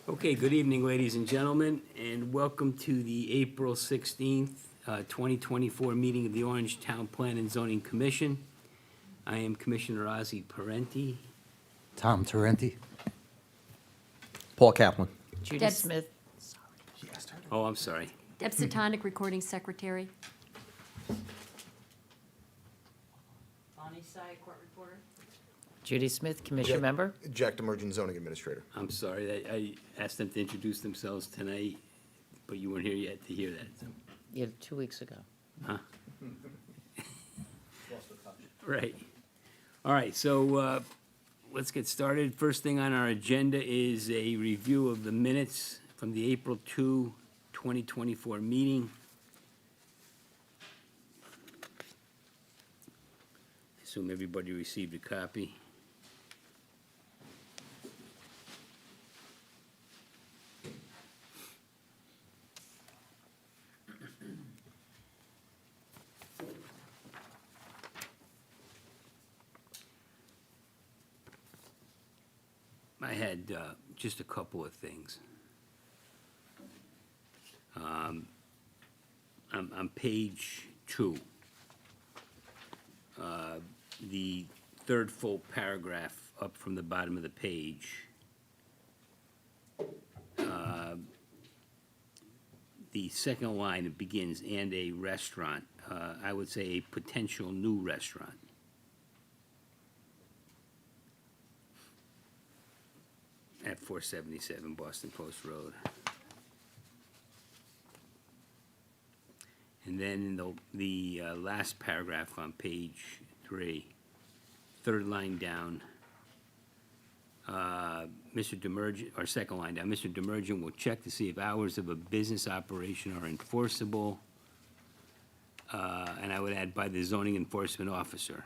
Okay, good evening, ladies and gentlemen, and welcome to the April 16th, 2024 meeting of the Orange Town Plan and Zoning Commission. I am Commissioner Ozzie Parenti. Tom Tarenti. Paul Kaplan. Judy Deb's- Smith. Oh, I'm sorry. Deb Satonic, Recording Secretary. Bonnie Sy, Court Reporter. Judy Smith, Commission Yeah. Member. Jack Demerjen, Zoning Administrator. I'm sorry. I asked them to introduce themselves tonight, but you weren't here yet to hear that. so- Yeah, 2 weeks ago. Right. All right, so let's get started. First thing on our agenda is a review of the minutes from the April 2, 2024 meeting. Assume everybody received a copy. I had just a couple of things. On page 2, the third full paragraph up from the bottom of the page, the second line, it begins, "and a restaurant." I would say a potential new restaurant. At 477 Boston Post Road. And then in the last paragraph on page 3, third line down, Mr. Demerjen, or second line down, Mr. Demerjen will check to see if hours of a business operation are enforceable. And I would add by the zoning enforcement officer.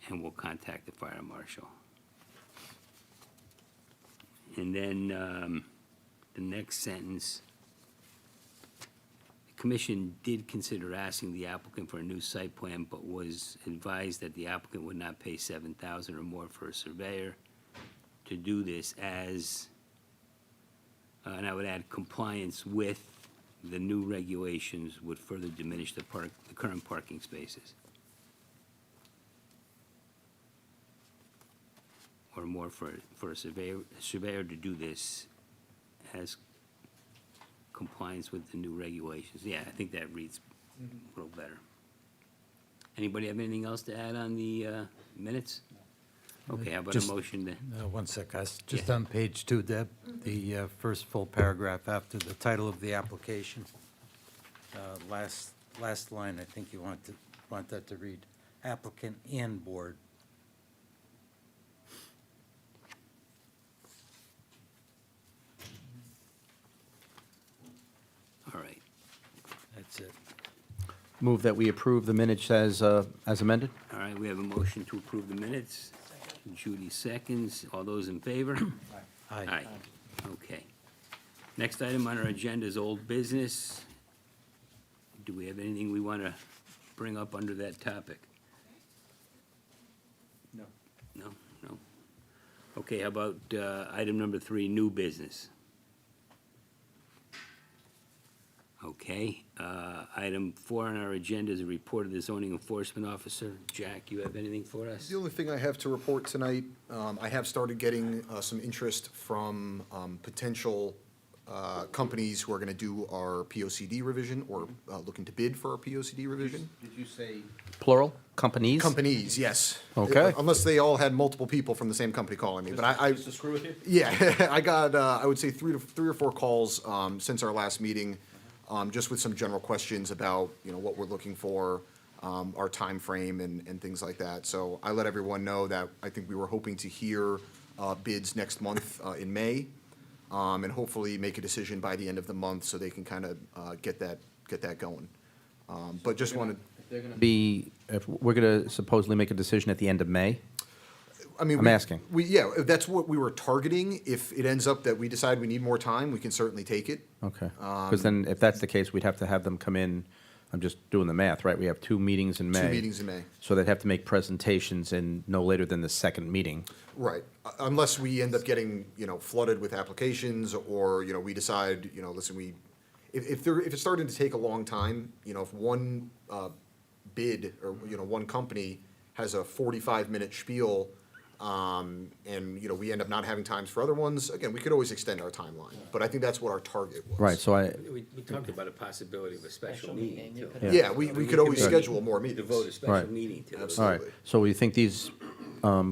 And will contact the fire marshal. And then the next sentence, the commission did consider asking the applicant for a new site plan, but was advised that the applicant would not pay $7,000 or more for a surveyor to do this as, and I would add compliance with the new regulations would further diminish the current parking spaces. Or more for a surveyor to do this as compliance with the new regulations. Yeah, I think that reads a little better. Anybody have anything else to add on the minutes? Okay, how about a Just- motion to, One sec, guys. Just Yeah. on page 2, Deb, the first full paragraph after the title of the application. Last line, I think you want that to read applicant and board. all right. That's it. Move that we approve the minutes as amended? All right, we have a motion to approve the minutes. Judy seconds. All those in favor? Aye. Okay. Next item on our agenda is old business. Do we have anything we want to bring up under that topic? No. No? No? Okay, how about item number 3, new business? Okay. Item 4 on our agenda is a report of the zoning enforcement officer. Jack, you have anything for us? The only thing I have to report tonight, I have started getting some interest from potential companies who are going to do our POCD revision or looking to bid for our POCD revision. Did you say? Plural, companies? Companies, yes. Okay. Unless they all had multiple people from the same company calling me, but I. Just to screw with you? Yeah, I got, I would say three or four calls since our last meeting, just with some general questions about, what we're looking for, our time frame and things like that. So I let everyone know that I think we were hoping to hear bids next month in May, and hopefully make a decision by the end of the month so they can kind of get that going. But just wanted, If we're going to supposedly make a decision at the end of May? I mean. I'm asking. Yeah, that's what we were targeting. If it ends up that we decide we need more time, we can certainly take it. Okay. Because then, if that's the case, we'd have to have them come in I'm just doing the math, right? We have 2 meetings in May. 2 meetings in May. So they'd have to make presentations in no later than the second meeting. Right, unless we end up getting, flooded with applications, or, we decide, listen, if it's starting to take a long time, if one bid, or, one company has a 45-minute spiel, and, we end up not having times for other ones, again, we could always extend our timeline, but I think that's what our target was. Right, so We talked about a possibility of a special meeting, too. Yeah, we could always schedule more meetings. Devote a special Right. meeting to it. all right. Absolutely. So you think these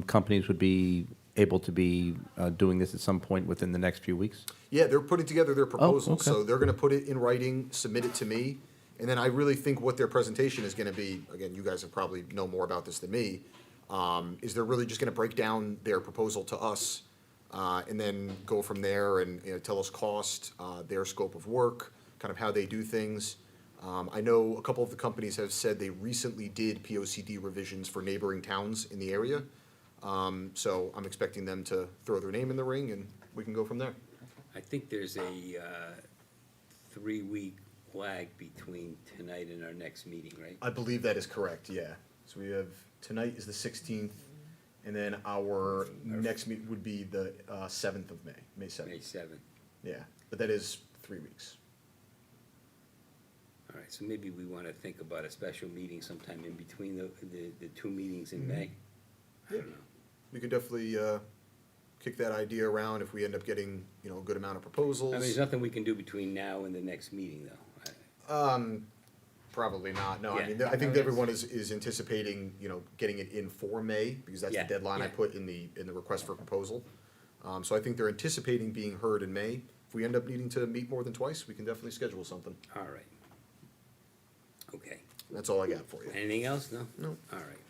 companies would be able to be doing this at some point within the next few weeks? Yeah, they're putting together their proposal, okay. so they're gonna put it in writing, submit it to me, and then I really think what their presentation is gonna be, again, you guys have probably know more about this than me, is they're really just gonna break down their proposal to us, and then go from there and, tell us cost, their scope of work, kind of how they do things. I know a couple of the companies have said they recently did POCD revisions for neighboring towns in the area. So I'm expecting them to throw their name in the ring, and we can go from there. I think there's a 3-week lag between tonight and our next meeting, right? I believe that is correct, yeah. So we have, tonight is the 16th, and then our next meet would be the 7th of May, May May 7th. 7th. Yeah, but that is 3 weeks. All right, so maybe we want to think about a special meeting sometime in between the 2 meetings in May. I don't know. We could definitely kick that idea around if we end up getting, a good amount of proposals. I mean, there's nothing we can do between now and the next meeting, though. Probably not, no, I Yeah. mean, I think everyone is anticipating, getting it in for May, because that's the Yeah, deadline I yeah. put in the request for proposal. So I think they're anticipating being heard in May. If we end up needing to meet more than twice, we can definitely schedule something. All right. Okay. That's all I got for you. Anything else? No? No. All right.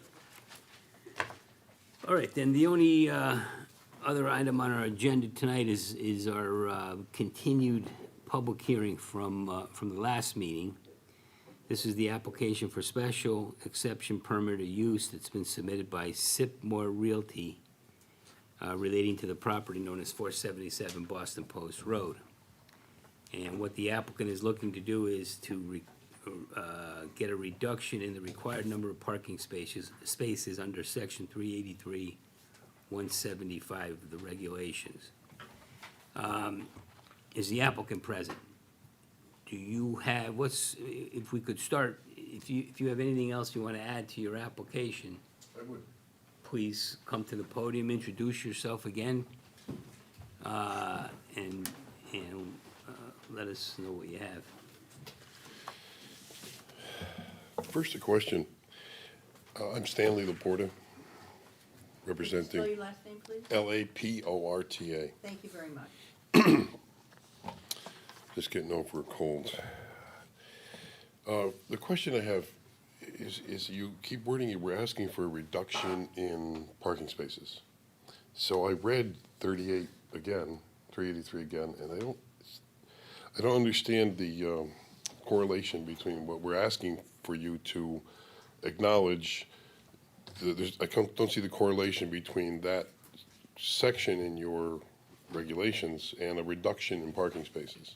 All right, then the only other item on our agenda tonight is our continued public hearing from the last meeting. This is the application for special exception permit of use that's been submitted by Sipmore Realty relating to the property known as 477 Boston Post Road. And what the applicant is looking to do is to get a reduction in the required number of parking spaces under section 383, 175 of the regulations. Is the applicant present? Do you have, if we could start, if you have anything else you want to add to your application? I would. Please come to the podium, introduce yourself again, and let us know what you have. First, a question. I'm Stanley Laporta, Spell representing your last name, please. Laporta. Thank you very much. Just getting over a cold. The question I have is you keep wording it, we're asking for a reduction in parking spaces. So I read 38 again, 383 again, and I don't understand the correlation between what we're asking for you to acknowledge. I don't see the correlation between that section in your regulations and a reduction in parking spaces.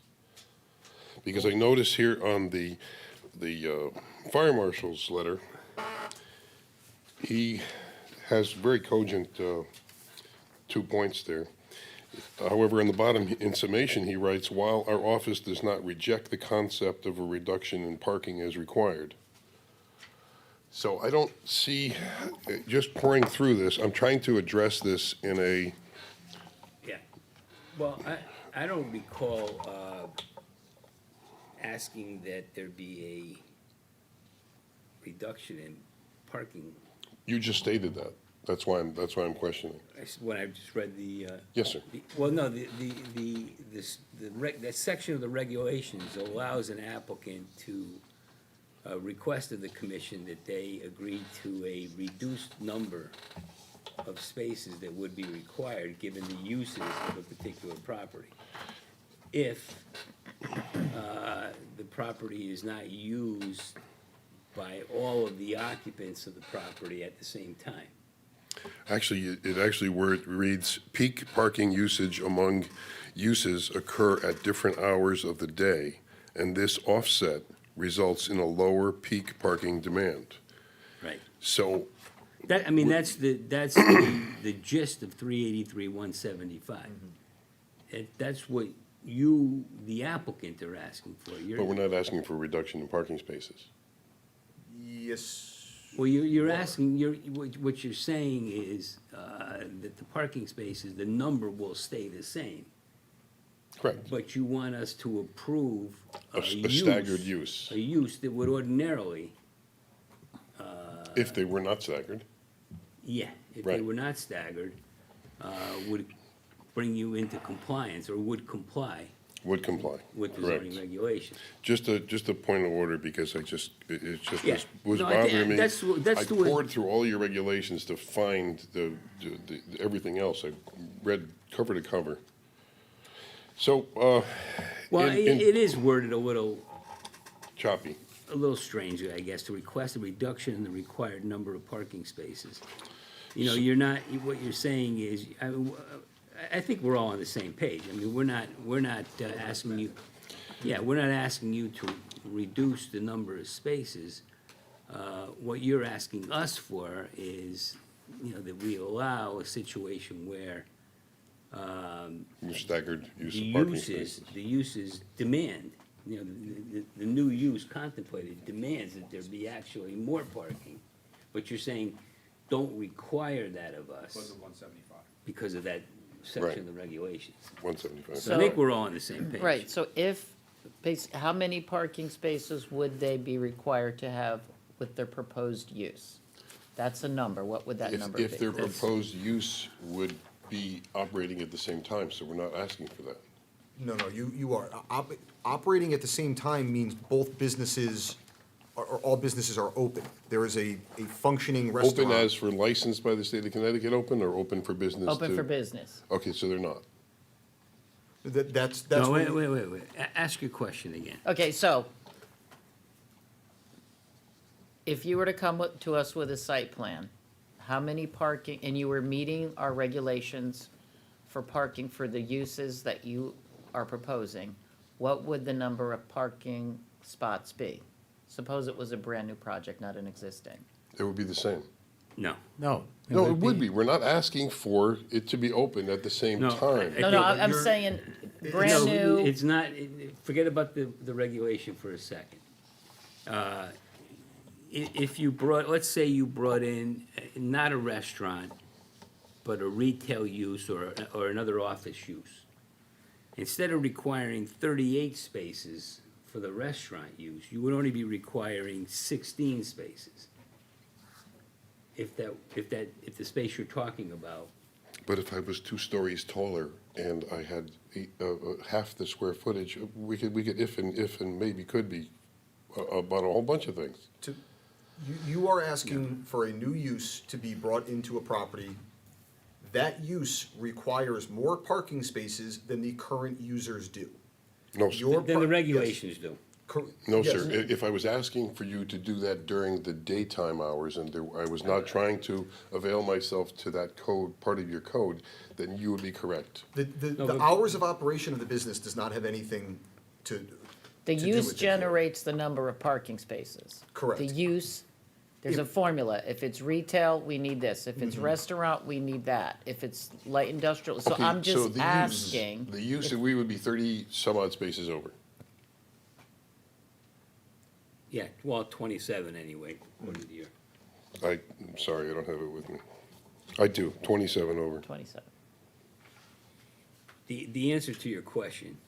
Because I notice here on the fire marshal's letter, he has very cogent 2 points there. However, in the bottom, in summation, he writes, while our office does not reject the concept of a reduction in parking as required. So I don't see, just pouring through this, I'm trying to address this in a, Yeah. Well, I don't recall asking that there be a reduction in parking. you just stated that. That's why I'm questioning. When I just read the. Yes, sir. Well, no, that section of the regulations allows an applicant to request of the commission that they agree to a reduced number of spaces that would be required, given the uses of a particular property. If the property is not used by all of the occupants of the property at the same time. Actually, where it reads, peak parking usage among uses occur at different hours of the day, and this offset results in a lower peak parking demand. Right. So, That, I mean, that's the gist of 383-175. That's what you, the applicant, are asking for. but we're not asking for a reduction in parking spaces. Yes. Well, you're asking, what you're saying is that the parking spaces, the number will stay the same, Correct. but you want us to approve A staggered use, a use that would ordinarily, if they were not staggered. yeah, if they Right. were not staggered, would bring you into compliance, or would comply Would comply. with the Correct. zoning regulations. Just a point of order, because it just Yeah. was No, I thi- bothering me. that's I the way- poured through all your regulations to find everything else. I read cover to cover. So, Well, in- it is worded a little choppy. strangely, I guess, to request a reduction in the required number of parking spaces. You know, you're not, what you're saying is, I think we're all on the same page. I mean, we're not asking you, yeah, we're not asking you to reduce the number of spaces. What you're asking us for is, you know, that we allow a situation where Staggered use the of parking uses, spaces. the uses demand, you know, the new use contemplated demands that there be actually more parking. But you're saying, don't require that of us. Because of 175. Because of that section of the regulations. 175. So I think we're all on the same page. Right, so how many parking spaces would they be required to have with their proposed use? That's a number, what would that number be? If their proposed use would be operating at the same time, so we're not asking for that. No, you are. Operating at the same time means both businesses, or all businesses are open. There is a functioning restaurant. Open as for licensed by the state of Connecticut open, or open for business? Open to- for business. Okay, so they're not. That's No, what. wait. Ask your question again. Okay, so if you were to come to us with a site plan, how many parking, and you were meeting our regulations for parking for the uses that you are proposing, what would the number of parking spots be? Suppose it was a brand-new project, not an existing. It would be the same. No. No. No, it would be. We're not asking for it to be open at the same No, time. I- No, no, think I'm you're- saying No, brand new, it's not, forget about the regulation for a second. If you brought, let's say you brought in, not a restaurant, but a retail use or another office use. Instead of requiring 38 spaces for the restaurant use, you would only be requiring 16 spaces. If the space you're talking about, But if I was 2 stories taller and I had half the square footage, we could if and maybe could be about a whole bunch of things. You are asking for a new use to be brought into a property. That use requires more parking spaces than the current users do. No, Your then par- the yes. regulations do. no, Yes. sir. If I was asking for you to do that during the daytime hours and I was not trying to avail myself to that code, part of your code, then you would be correct. The hours of operation of the business does not have anything to. the to do use with it. generates the number of parking spaces. Correct. The use, there's a formula. If it's retail, we need this. If Mm-hmm. it's restaurant, we need that. If it's light industrial, so Okay, I'm so just the use- asking. The use, we would be 30-some-odd spaces over. Yeah, well, 27 anyway, according to your. I'm sorry, I don't have it with me. I do, 27 over. 27. The answer to your question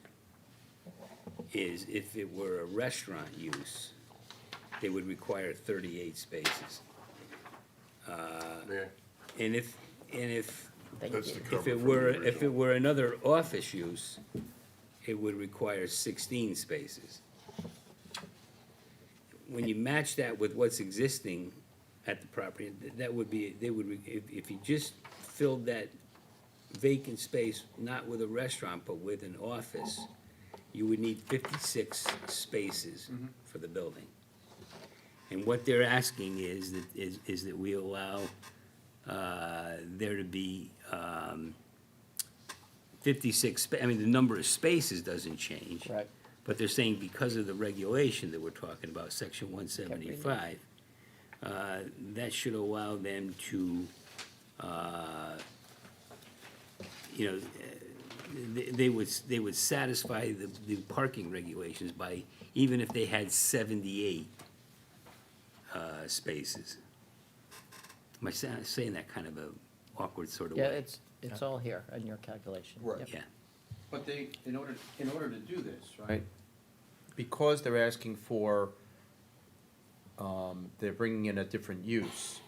is if it were a restaurant use, they would require 38 spaces. Yeah. And if Thank That's you. the cover If it from were, the if it original. were another office use, it would require 16 spaces. When you match that with what's existing at the property, that would be, if you just filled that vacant space, not with a restaurant, but with an office, you would need 56 spaces for the building. And what they're asking is that we allow there to be 56, I mean, the number of spaces doesn't change. Right. But they're saying because of the regulation that we're talking about, section 175, that should allow them to, you know, they would satisfy the parking regulations by, even if they had 78 spaces. Am I saying that kind of a awkward sort of way? Yeah, it's all here in your calculation. Right. Yep. Yeah, But they, in order to do this, right? Because they're asking for, they're bringing in a different use,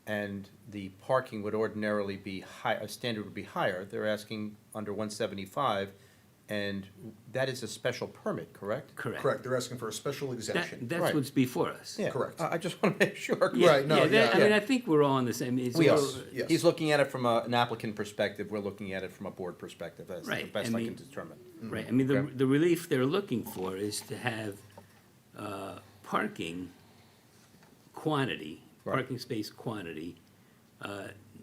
and the parking would ordinarily be high, a standard would be higher, they're asking under 175, and that is a special permit, correct? correct. Correct, they're asking for a special That, exemption. that's Right. what's before us. Yeah, Correct. I just want to make sure. Yeah, Right, no, that- yeah. I mean, I think we're all on the same. We are. Yes. He's looking at it from an applicant perspective, we're looking at it from a board perspective, that's the Right, best I I can mean- determine. Right, I mean, the, Okay. the relief they're looking for is to have, parking quantity, Right. parking space quantity,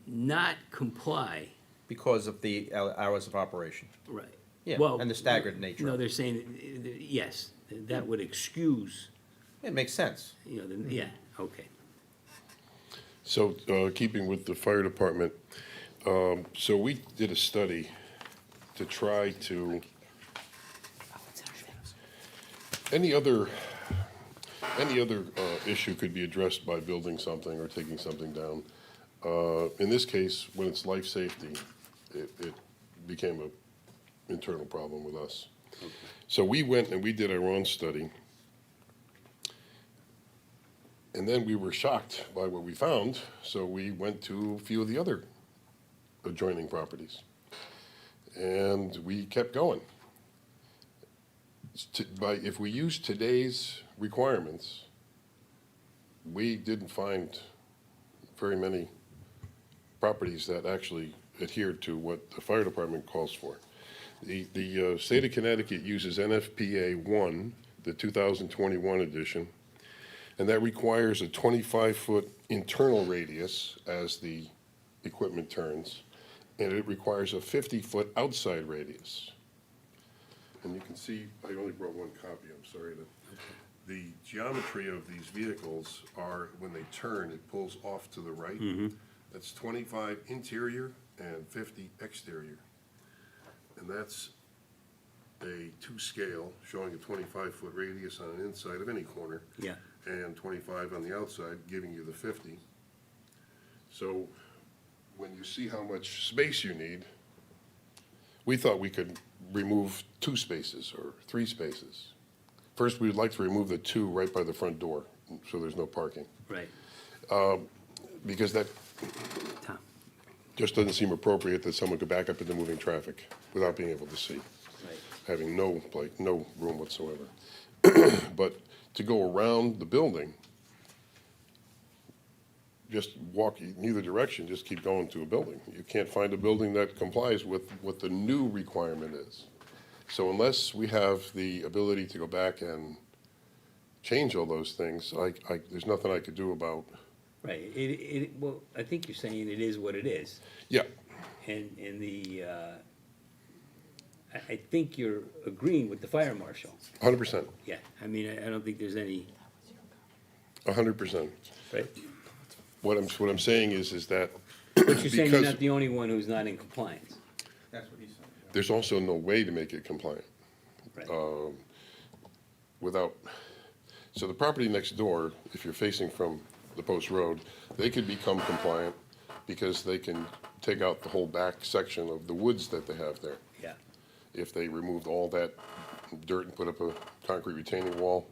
not comply. Because of the hours of operation. Right. Yeah, Well, and the staggered nature No, of it. they're saying, yes, that would excuse, It makes sense. you know, yeah, okay. So, keeping with the fire department, so we did a study to try to, any other issue could be addressed by building something or taking something down. In this case, when it's life safety, it became a internal problem with us. So we went and we did our own study. And then we were shocked by what we found, so we went to a few of the other adjoining properties. And we kept going. If we use today's requirements, we didn't find very many properties that actually adhered to what the fire department calls for. The state of Connecticut uses NFPA 1, the 2021 edition, and that requires a 25-foot internal radius as the equipment turns, and it requires a 50-foot outside radius. And you can see, I only brought one copy, I'm sorry. The geometry of these vehicles are, when they turn, it pulls off to the right. That's 25 interior and 50 exterior. And that's a 2-scale, showing a 25-foot radius on an inside of any corner. Yeah. And 25 on the outside, giving you the 50. So when you see how much space you need, we thought we could remove 2 spaces or 3 spaces. First, we'd like to remove the 2 right by the front door, so there's no parking. Right, Because that Tom, just doesn't seem appropriate that someone could back up into moving traffic without being able to see, right. having no room whatsoever. But to go around the building, just walk in either direction, just keep going to a building. You can't find a building that complies with what the new requirement is. So unless we have the ability to go back and change all those things, there's nothing I could do about, Right, well, I think you're saying it is what it is, yeah, and I think you're agreeing with the fire marshal. 100%, Yeah, I mean, I don't think there's any, 100%. right? What I'm saying is that But you're saying you're because not the only one who's not in compliance, That's what he said. there's also no way to make it compliant right? without, so the property next door, if you're facing from the post road, they could become compliant because they can take out the whole back section of the woods that they have there. Yeah, If they removed all that dirt and put up a concrete retaining wall,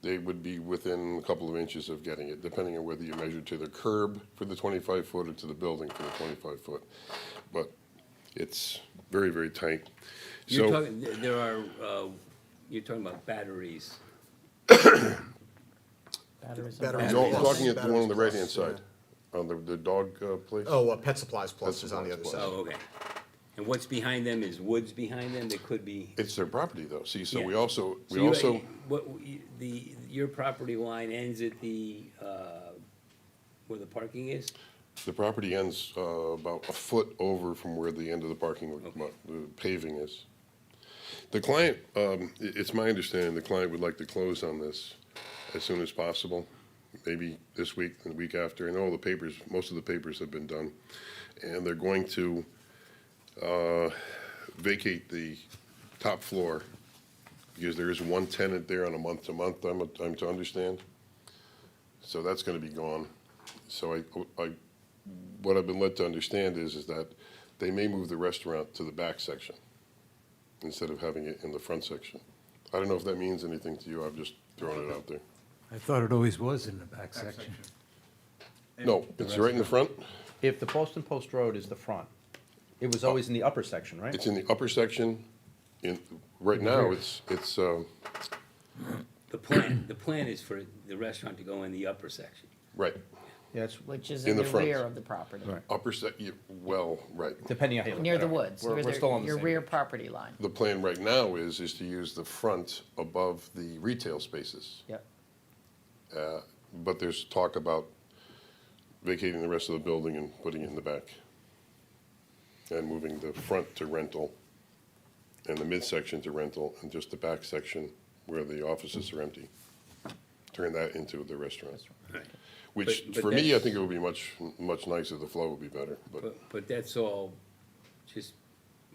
they would be within a couple of inches of getting it, depending on whether you measure to the curb for the 25-foot or to the building for the 25-foot. But it's very, very tight. you're So, talking, there are, you're talking about batteries, Batteries and Batteries. no, I'm Plus. talking at the one on the Batteries right-hand plus, side, on the dog place. Oh, Pet Supplies Plus Pet is on the Supplies other Plus. side. oh, okay. And what's behind them is woods behind them, that could be. It's their property though, see, so Yeah. we also, So you- we your property line ends at the, where the parking is? the property ends about a foot over from where the end of the parking, the paving is. The client, it's my understanding, the client would like to close on this as soon as possible, maybe this week and the week after. And all the papers, most of the papers have been done. And they're going to vacate the top floor because there is one tenant there on a month-to-month, I'm to understand. So that's gonna be gone. So what I've been led to understand is that they may move the restaurant to the back section instead of having it in the front section. I don't know if that means anything to you, I've just thrown it out there. I thought it always was in the back section. No, it's right in the front, If the Boston Post Road is the front, it was always in the upper section, right? it's in the upper section, right now, it's, The plan is for the restaurant to go in the upper section. right, Yeah, it's Which is In in the the front. rear of the property. Right. well, right. depending on how you look Near at the it. woods, We're near still on the your same rear page. property line. The plan right now is to use the front above the retail spaces. Yep. But there's talk about vacating the rest of the building and putting it in the back. And moving the front to rental and the midsection to rental and just the back section where the offices are empty. Turn that into the restaurant. Right. Which, But for me, I that's- think it would be much nicer, the flow would be better, but But that's all just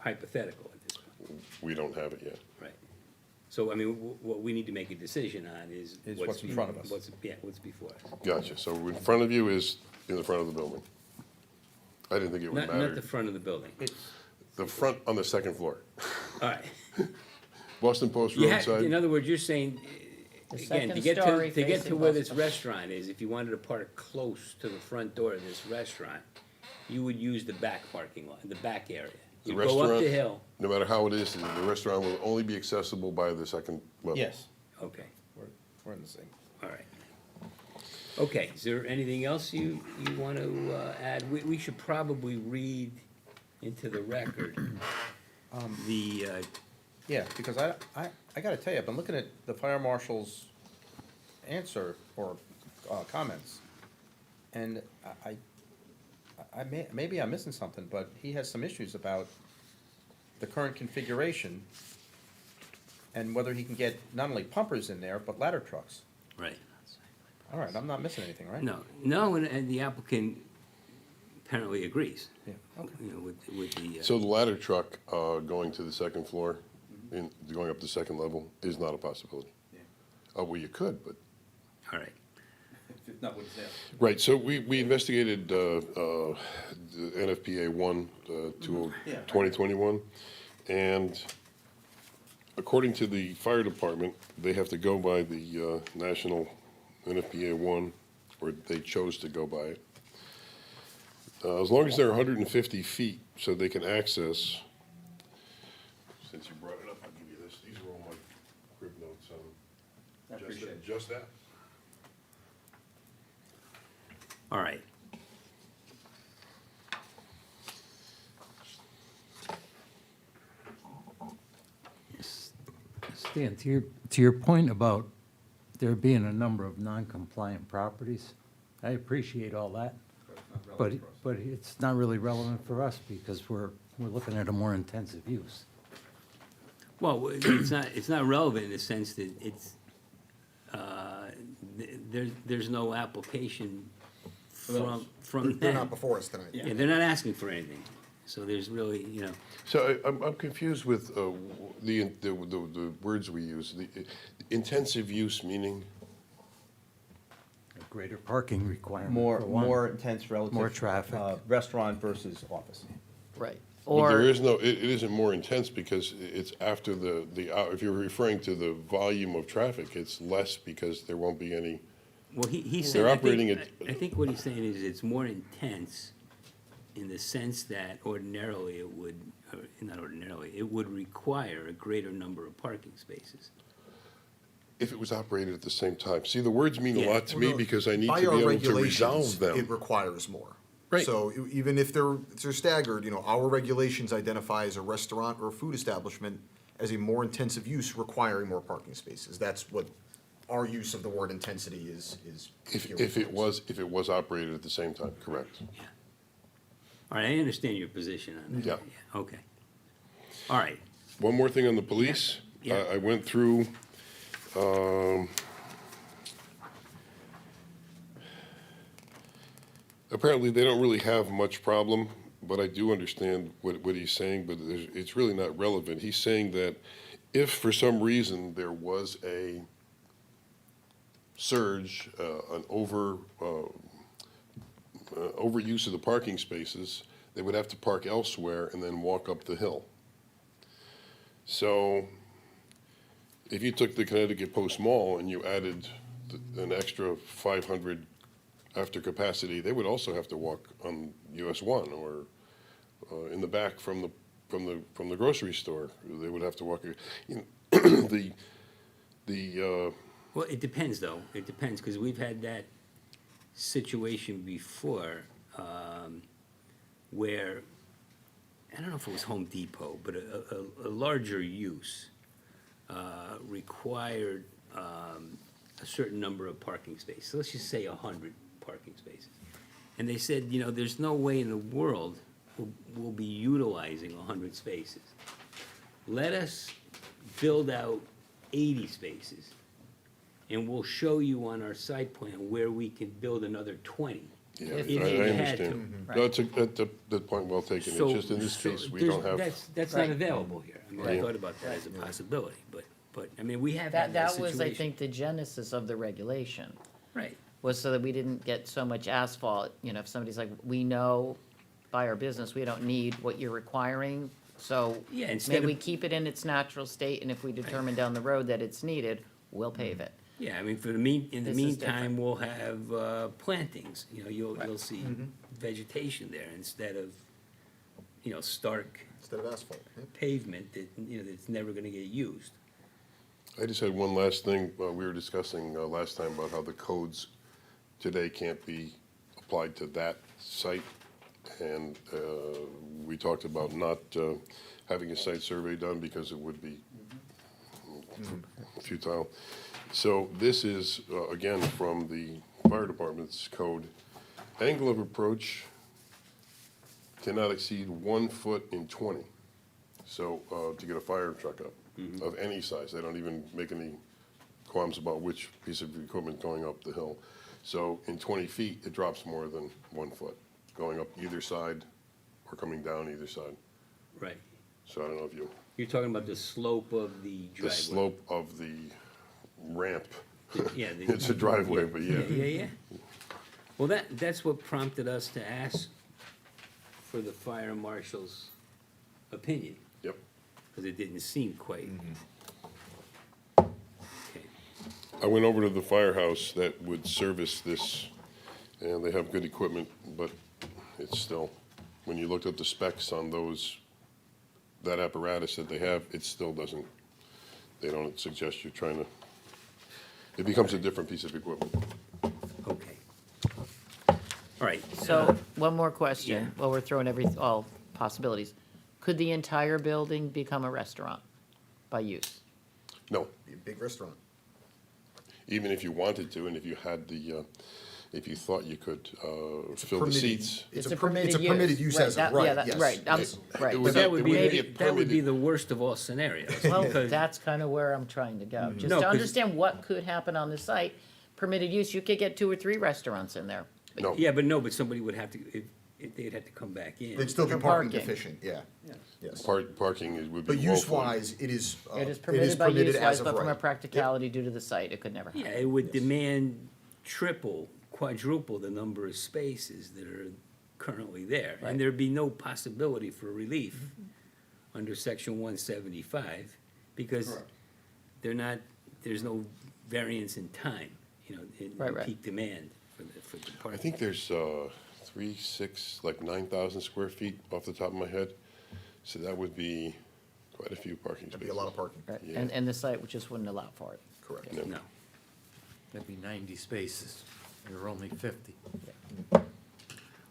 hypothetical at this point, we don't have it yet. right? So, I mean, what we need to make a decision on is. Is what's in front of us. What's before us. Gotcha, so in front of you is in the front of the building. I didn't think it would Not the matter. front of the building. The front on the second floor. All right. Boston Post In roadside, other words, you're saying, The again, to second get story to facing where this Boston. restaurant is, if you wanted to park close to the front door of this restaurant, you would use the back parking lot, the back area. the You go up restaurant, the hill, no matter how it is, the restaurant will only be accessible by the second level. Yes, okay, we're in the same. all right. Okay, is there anything else you want to add? We should probably read into the record the, Yeah, because I gotta tell you, I've been looking at the fire marshal's answer or comments, and maybe I'm missing something, but he has some issues about the current configuration and whether he can get not only pumpers in there, but ladder trucks. right. All right, I'm not missing anything, right? No, and the applicant apparently agrees, Yeah, okay. you know, with the. So the ladder truck, going to the second floor, going up the second level, is not a possibility. Well, you could, but. All right. Right, so we investigated, the NFPA 1, 2021, and according to the fire department, they have to go by the, national NFPA 1, or they chose to go by it. As long as they're 150 feet, so they can access, since you brought it up, I'll give you this, these are all my crib notes on just that. All right. Stan, to your point about there being a number of non-compliant properties, I appreciate all that. But it's not really relevant for us because we're looking at a more intensive use. Well, it's not relevant in the sense that it's, there's no application from They're them. not before us tonight. Yeah, they're not asking for anything, so there's really, you know, So I'm confused with the words we use. The intensive use meaning, A greater parking requirement. More, for one. more intense relative. More traffic. Restaurant versus office. Right. but there Or, is no, it isn't more intense because it's after if you're referring to the volume of traffic, it's less because there won't be any. well, he's They're saying, operating I think what he's saying is it's more intense in the sense that ordinarily it would, or not ordinarily, it would require a greater number of parking spaces. If it was operated at the same time. See, the words mean a Yeah. lot to me because I need By to our be able to regulations, resolve them. It requires more. Right. So even if they're staggered, our regulations identify as a restaurant or a food establishment as a more intensive use requiring more parking spaces. That's what our use of the word intensity is. If it was operated at the same time, correct. All right, I understand your position on that. Yeah. Okay. All right. One more thing on the police. Yeah. I went through, apparently they don't really have much problem, but I do understand what he's saying, but it's really not relevant. He's saying that if for some reason there was a surge, an overuse of the parking spaces, they would have to park elsewhere and then walk up the hill. So if you took the Connecticut Post Mall and you added an extra 500 after capacity, they would also have to walk on US 1 or in the back from the grocery store. They would have to walk. You know, Well, it depends, though. It depends, because we've had that situation before, where, I don't know if it was Home Depot, but a larger use required a certain number of parking spaces. So let's just say 100 parking spaces. And they said, you know, there's no way in the world we'll be utilizing 100 spaces. Let us build out 80 spaces, and we'll show you on our site plan where we can build another 20. Yeah, If I you had to. understand. Right. No, it's that point well taken. It's just in this case, we don't have. That's not Right. available here. I mean, I Right. thought about that as a possibility, but, I mean, we have had that That situation. was, I think, the genesis of the regulation, Right. was so that we didn't get so much asphalt. You know, if somebody's like, we know by our business, we don't need what you're requiring, so Yeah, instead maybe we of- keep it in its natural state, and if we determine down the road that it's needed, we'll pave it. Yeah, I mean, in the This is meantime, we'll have plantings, you know, you'll see Mm-hmm. vegetation there instead of, you know, stark Instead of asphalt. Yeah. pavement that, you know, that's never gonna get used. I just had one last thing. We were discussing last time about how the codes today can't be applied to that site. And we talked about not having a site survey done because it would be futile. So this is, again, from the fire department's code. Angle of approach cannot exceed 1 foot in 20. So to get a fire truck up of any size, they don't even make any qualms about which piece of equipment going up the hill. So in 20 feet, it drops more than 1 foot, going up either side or coming down either side. Right. So I don't know if you, You're talking about the slope of the the driveway. slope of the ramp. Yeah. It's a driveway, but yeah. Yeah. Well, that's what prompted us to ask for the fire marshal's opinion, Yep. because it didn't seem quite. Mm-hmm. Okay. I went over to the firehouse that would service this, and they have good equipment, but it's still, when you looked at the specs on that apparatus that they have, it still doesn't, they don't suggest you're trying to, it becomes a different piece of equipment. Okay. All right. So, one more yeah. question, while we're throwing all possibilities. Could the entire building become a restaurant by use? No, Be a big restaurant. even if you wanted to, and if you had the, if you thought you could It's a fill the permitted- seats. It's a permitted use as of That- yeah, right, that- yes. Right, I'm, It- right. it would But not- that would it be, wouldn't be a that would be permitted- the worst of all scenarios. Well, because- that's kind of where I'm trying to go, just No, to 'cause- understand what could happen on the site. Permitted use, you could get 2 or 3 restaurants in there. No. Yeah, but somebody would have to, if they'd have to come back in. They'd still be For parking parking. deficient, yeah, yes. Parking would be But woeful. use-wise, it is It is permitted by use as wise, of but from a right. practicality due to the site, it could never Yeah, happen. it would demand triple, quadruple the number of spaces that are currently there. Right. And there'd be no possibility for relief under section 175, because Correct. there's no variance in time, you know, in Right, right. peak demand for the I parking. think there's 3, 6, like 9,000 square feet off the top of my head. So that would be quite a few parking That'd be spaces. a lot of parking, Right, Yeah. and the site just wouldn't allow for it. correct. No. No. That'd be 90 spaces. There are only 50.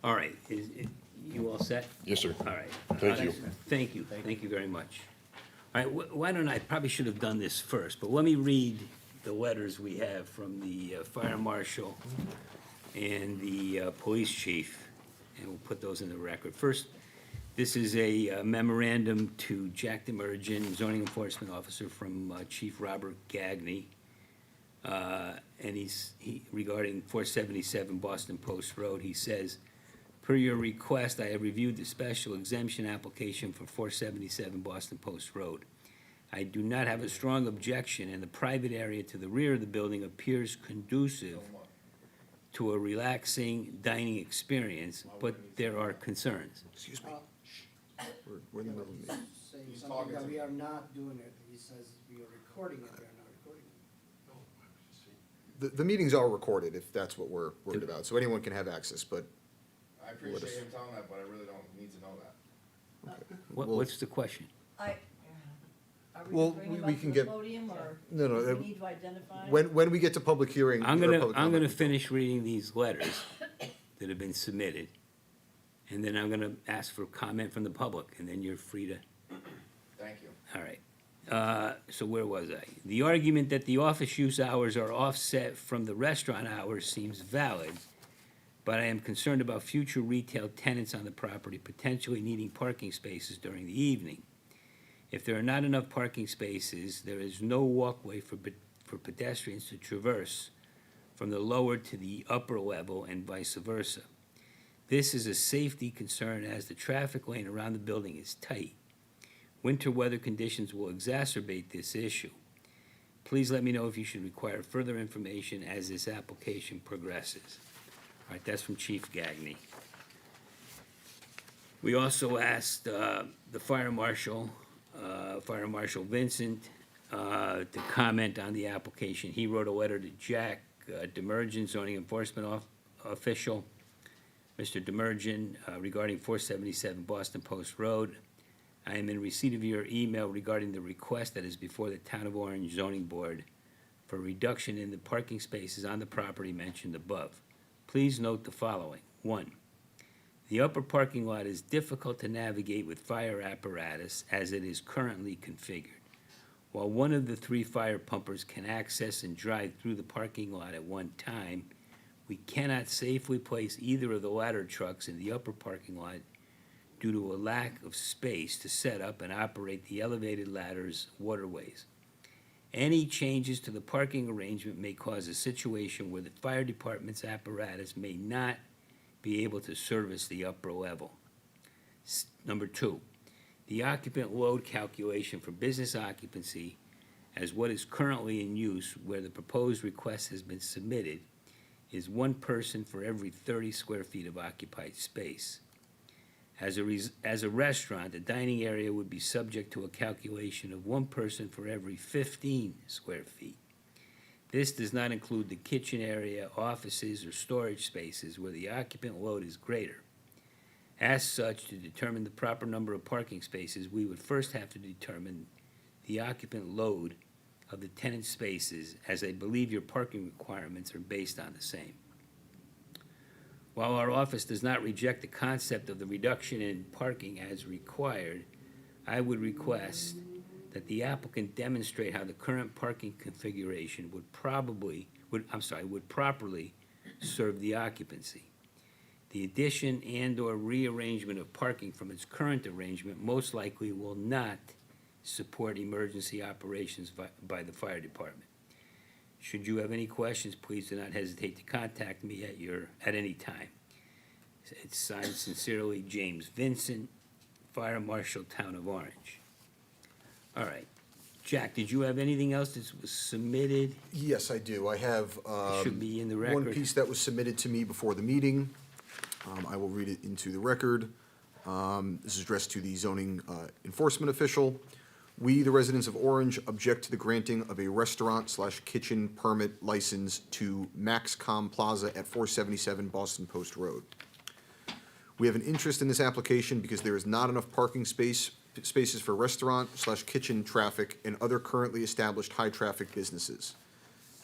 All right, you all set? Yes, sir. All right. Thank you. Thank you very much. All right, why don't I probably should have done this first, but let me read the letters we have from the fire marshal and the police chief, and we'll put those in the record. First, This is a memorandum to Jack Demerjen, zoning enforcement officer, from Chief Robert Gagney. And regarding 477 Boston Post Road, he says, per your request, I have reviewed the special exemption application for 477 Boston Post Road. I do not have a strong objection, and the private area to the rear of the building appears conducive to a relaxing dining experience, but there are concerns. Excuse me. We're in the middle of the meeting. Saying something that we are not doing it. He says we are recording it, we are not recording it. The meetings are recorded, if that's what we're worried about, so anyone can have access, but I appreciate him telling that, but I really don't need to know that. What's the question? Are we Well, bringing we him up can to the get- podium, or No, no, do we need to identify? when we get to public hearing. I'm or gonna, public I'm gonna comment, finish reading these letters that have been submitted, and then I'm gonna ask for comment from the public, and then you're free to, Thank you. all right. So where was I? The argument that the office use hours are offset from the restaurant hours seems valid, but I am concerned about future retail tenants on the property potentially needing parking spaces during the evening. If there are not enough parking spaces, there is no walkway for pedestrians to traverse from the lower to the upper level and vice versa. This is a safety concern as the traffic lane around the building is tight. Winter weather conditions will exacerbate this issue. Please let me know if you should require further information as this application progresses. All right, that's from Chief Gagney. We also asked the Fire Marshal Vincent, to comment on the application. He wrote a letter to Jack Demerjen, zoning enforcement official. Mr. Demerjen, regarding 477 Boston Post Road. I am in receipt of your email regarding the request that is before the Town of Orange Zoning Board for reduction in the parking spaces on the property mentioned above. Please note the following. 1, the upper parking lot is difficult to navigate with fire apparatus as it is currently configured. While one of the 3 fire pumpers can access and drive through the parking lot at one time, we cannot safely place either of the ladder trucks in the upper parking lot due to a lack of space to set up and operate the elevated ladders waterways. Any changes to the parking arrangement may cause a situation where the fire department's apparatus may not be able to service the upper level. Number 2, the occupant load calculation for business occupancy as what is currently in use where the proposed request has been submitted is 1 person for every 30 square feet of occupied space. As a restaurant, the dining area would be subject to a calculation of 1 person for every 15 square feet. This does not include the kitchen area, offices, or storage spaces where the occupant load is greater. As such, to determine the proper number of parking spaces, we would first have to determine the occupant load of the tenant spaces, as I believe your parking requirements are based on the same. While our office does not reject the concept of the reduction in parking as required, I would request that the applicant demonstrate how the current parking configuration would properly serve the occupancy. The addition and/or rearrangement of parking from its current arrangement most likely will not support emergency operations by the fire department. Should you have any questions, please do not hesitate to contact me at any time. It's signed sincerely, James Vincent, Fire Marshal, Town of Orange. All right. Jack, did you have anything else that was submitted? Yes, I do. I have, Should be in the one record. piece that was submitted to me before the meeting. I will read it into the record. This is addressed to the zoning enforcement official. We, the residents of Orange, object to the granting of a restaurant/kitchen permit license to Maxcom Plaza at 477 Boston Post Road. We have an interest in this application because there is not enough parking spaces for restaurant/kitchen traffic and other currently established high-traffic businesses.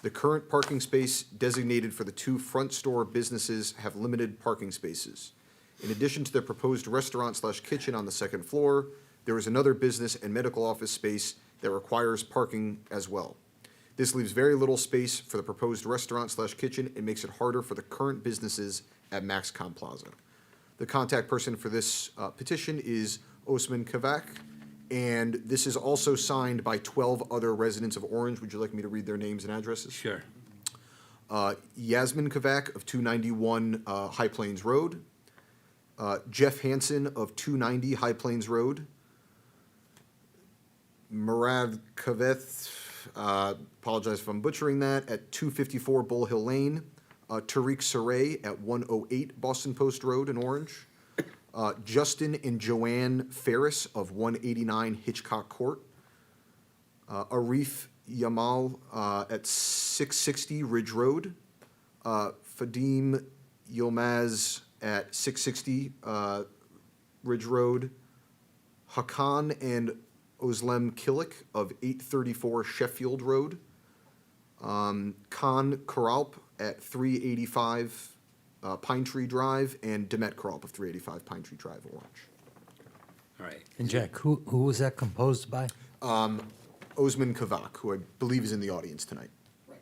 The current parking space designated for the 2 front store businesses have limited parking spaces. In addition to the proposed restaurant/kitchen on the 2nd floor, there is another business and medical office space that requires parking as well. This leaves very little space for the proposed restaurant/kitchen and makes it harder for the current businesses at Maxcom Plaza. The contact person for this petition is Osman Kavak, and this is also signed by 12 other residents of Orange. Would you like me to read their names and addresses? Sure. Yasmin Kavak of 291 High Plains Road, Jeff Hansen of 290 High Plains Road, Murad Kaveth, apologize if I'm butchering that, at 254 Bull Hill Lane, Tariq Saray at 108 Boston Post Road in Orange, Justin and Joanne Ferris of 189 Hitchcock Court, Arif Yamal at 660 Ridge Road, Fadim Yilmaz at 660 Ridge Road, Hakan and Oslem Kilik of 834 Sheffield Road, Khan Karalp at 385 Pine Tree Drive, and Demet Karalp of 385 Pine Tree Drive, Orange. All right. And Jack, who was that composed by? Osman Kavak, who I believe is in the audience tonight. Right.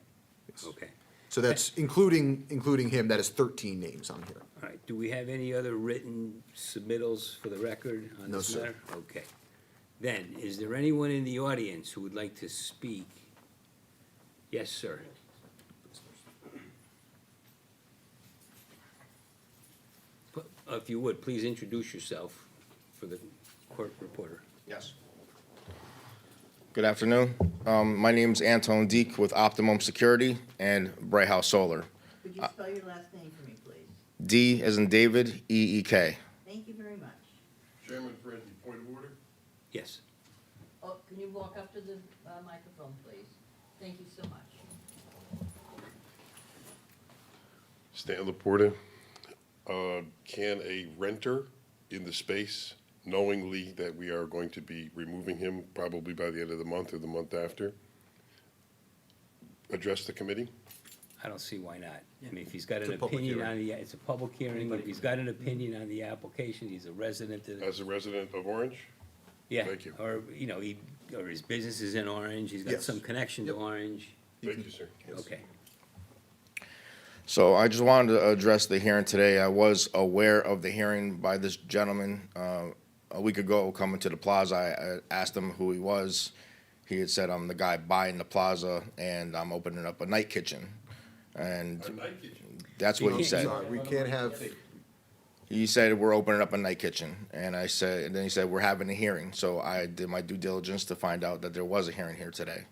Okay. So that's including him, that is 13 names on here. All right. Do we have any other written submittals for the record on No, this sir. matter? Okay. Then, is there anyone in the audience who would like to speak? Yes, sir. If you would, please introduce yourself for the court reporter. Yes. Good afternoon. My name's Anton Deek with Optimum Security and Bray House Solar. Could you spell your last name for me, please? D as in David, E-E-K. Thank you very much. Chairman Frankie, point of order? Yes. Oh, can you walk up to the microphone, please? Thank you so much. Stan Laporta, can a renter in the space, knowingly that we are going to be removing him probably by the end of the month or the month after, address the committee? I don't see why not. I mean, if he's got It's an a public opinion hearing. on the, it's a public hearing, if he's got an opinion on the application, he's a resident of, As a resident of Orange? yeah. Thank you. Or, you know, or his business is in Orange, he's got Yes. some connection to Orange. Thank you, sir. Okay. So I just wanted to address the hearing today. I was aware of the hearing by this gentleman a week ago coming to the plaza. I asked him who he was. He had said, I'm the guy buying the plaza and I'm opening up a night kitchen. And night kitchen? that's what he can't- said. Sorry, we can't have, He said, we're opening up a night kitchen. And I said, and then he said, we're having a hearing. So I did my due diligence to find out that there was a hearing here today.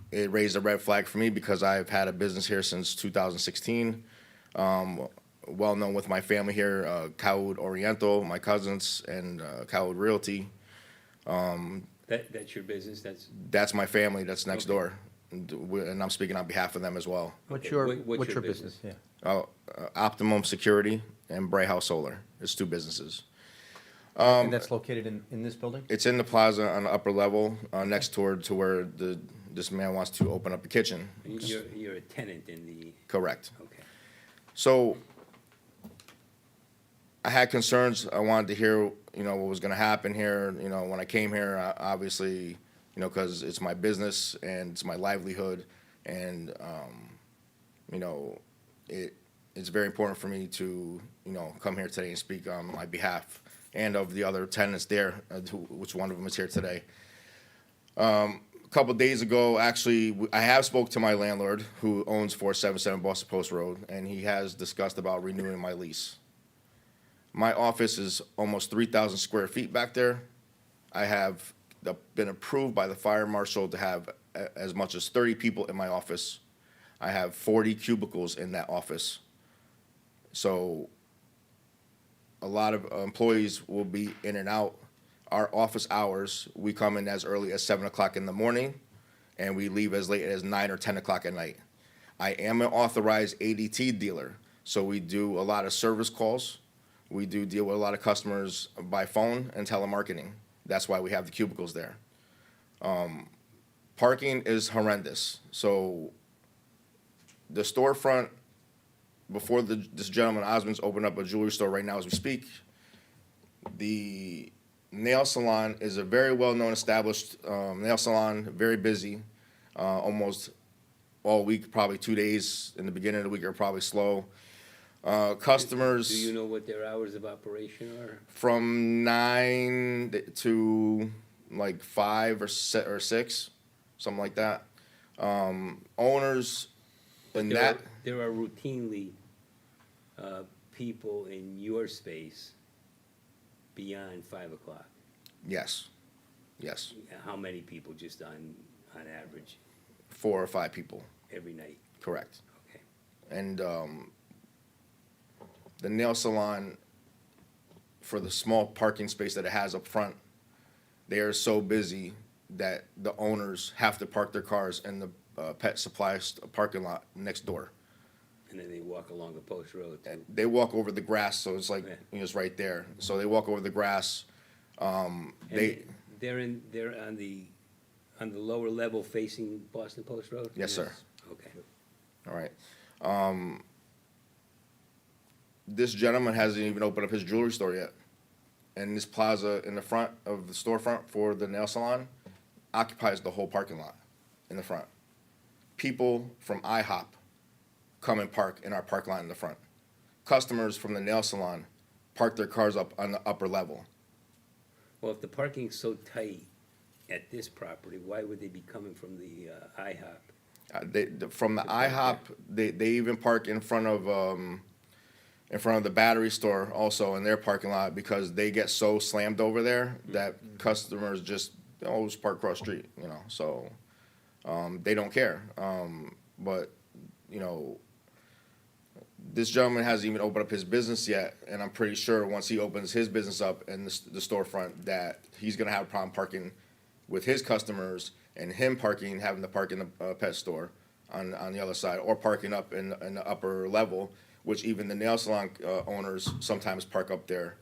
It raised a red flag for me because I've had a business here since 2016. Well known with my family here, Cowwood Oriental, my cousins, and Cowwood Realty. That's your business, That's my family that's next Okay. door. And I'm speaking on behalf of them as well. What's Okay, your, what's what's your your business? business? Yeah. Optimum Security and Bray House Solar. It's two businesses. And that's located in this building? It's in the plaza on the upper level, next door to where this man wants to open up a kitchen. you're a tenant in the, Correct. okay. So I had concerns. I wanted to hear, what was gonna happen here. When I came here, obviously, because it's my business and it's my livelihood, and it's very important for me to, come here today and speak on my behalf and of the other tenants there, which one of them is here today. A couple days ago, actually, I have spoke to my landlord who owns 477 Boston Post Road, and he has discussed about renewing my lease. My office is almost 3,000 square feet back there. I have been approved by the fire marshal to have as much as 30 people in my office. I have 40 cubicles in that office. So a lot of employees will be in and out. Our office hours, we come in as early as 7 o'clock in the morning, and we leave as late as 9 or 10 o'clock at night. I am an authorized ADT dealer, so we do a lot of service calls. We do deal with a lot of customers by phone and telemarketing. That's why we have the cubicles there. Parking is horrendous. So the storefront, before this gentleman, Osmond's opened up a jewelry store right now as we speak. The nail salon is a very well-known established nail salon, very busy, almost all week, probably 2 days in the beginning of the week are probably slow. Customers. Do you know what their hours of operation are? From 9 to like 5 or 6, something like that. Owners and that, There are routinely people in your space beyond 5 o'clock. yes, yes, How many people, just on average, 4 or 5 people, every night? correct. Okay. And the nail salon, for the small parking space that it has up front, they are so busy that the owners have to park their cars in the pet supply parking lot next door. And then they walk along the post road too. They walk over the grass, so it's like, Yeah. it's right there. So they walk over the grass. And They, they're on the lower level facing Boston Post Road? Yes, sir. Okay. all right. This gentleman hasn't even opened up his jewelry store yet. And this plaza in the front of the storefront for the nail salon occupies the whole parking lot in the front. People from IHOP come and park in our parking lot in the front. Customers from the nail salon park their cars up on the upper level. Well, if the parking's so tight at this property, why would they be coming from the IHOP? From the IHOP, they even park in front of the battery store also in their parking lot because they get so slammed over there that customers just always park across the street, you know, so, they don't care. But, you know, this gentleman hasn't even opened up his business yet, and I'm pretty sure once he opens his business up in the storefront, that he's gonna have a problem parking with his customers and him parking, having to park in the pet store on the other side, or parking up in the upper level, which even the nail salon owners sometimes park up there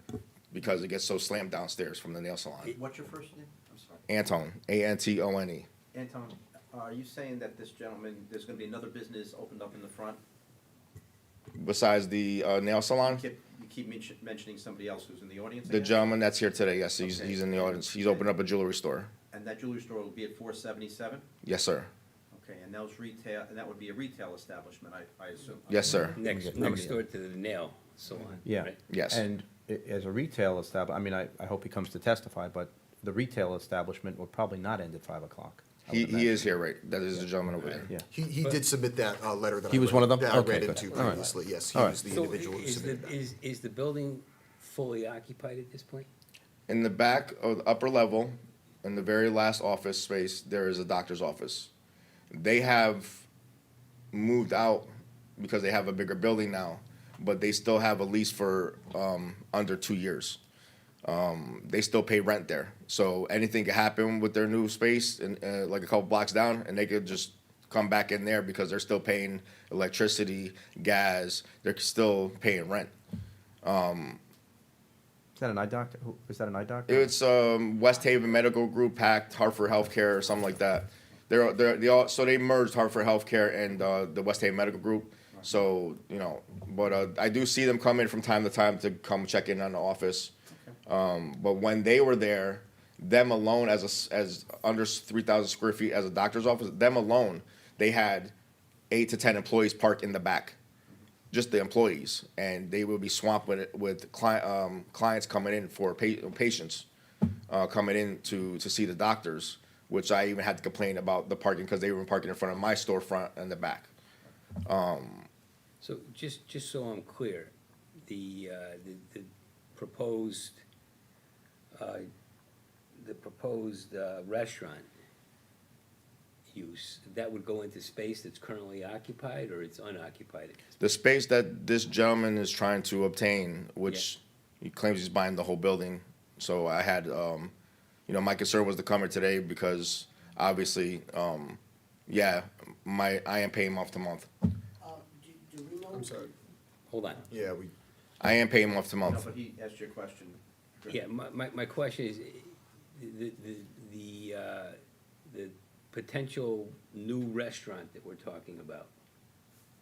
because it gets so slammed downstairs from the nail salon. What's your first name? I'm sorry. Antone, Antone. Anton, are you saying that this gentleman, there's gonna be another business opened up in the front? Besides the nail salon, You keep mentioning somebody else who's in the audience, I the guess? gentleman that's here today, yes, Okay. he's in the audience. He's opened up a jewelry store. And that jewelry store will be at 477? Yes, sir. Okay, and those retail, and that would be a retail establishment, I assume? Yes, sir. Next door to the nail salon, Yeah. right? Yes. And as a retail establishment, I mean, I hope he comes to testify, but the retail establishment will probably not end at 5 o'clock. I would He imagine. is here, right? That is the gentleman over there. Yeah. He did submit that letter that He I was read- one of them? that I Okay, read good. into All right. previously, yes, he All right. was the So individual who submitted that. is the building fully occupied at this point? In the back of the upper level, in the very last office space, there is a doctor's office. They have moved out because they have a bigger building now, but they still have a lease for under 2 years. They still pay rent there, so anything could happen with their new space and like a couple blocks down, and they could just come back in there because they're still paying electricity, gas. They're still paying rent. Is that an eye doctor? Is that an eye doctor? It's West Haven Medical Group, Pact, Hartford Healthcare, or something like that. They all, so they merged Hartford Healthcare and the West Haven Medical Group. So, you know, but I do see them come in from time to time to come check in on the office. But when they were there, them alone as under 3,000 square feet as a doctor's office, them alone, they had 8 to 10 employees parked in the back. Just the employees, and they will be swamped with clients coming in for patients coming in to see the doctors, which I even had to complain about the parking because they were parking in front of my storefront in the back. So just so I'm clear, the proposed restaurant use, that would go into space that's currently occupied or it's unoccupied? The space that this gentleman is trying to obtain, which he claims he's buying the whole building. So I had, you know, my concern was to come here today because obviously, I am paying month to month. Do we know? I'm sorry, Hold on. yeah, I am paying month to No, month. but he asked your question. Yeah, my question is, the potential new restaurant that we're talking about,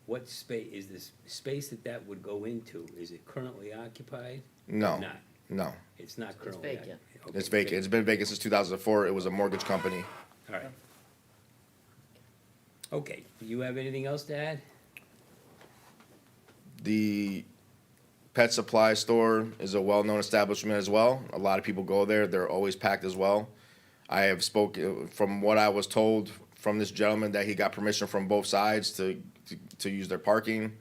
what space, is this space that would go into, is it currently occupied? or No, Not, no. it's not currently vacant. occupied. Okay, It's vacant. It's been vacant since 2004. It was a mortgage company. All right. Okay, do you have anything else to add? The Pet Supply Store is a well-known establishment as well. A lot of people go there. They're always packed as well. I have spoken, from what I was told from this gentleman, that he got permission from both sides to use their parking.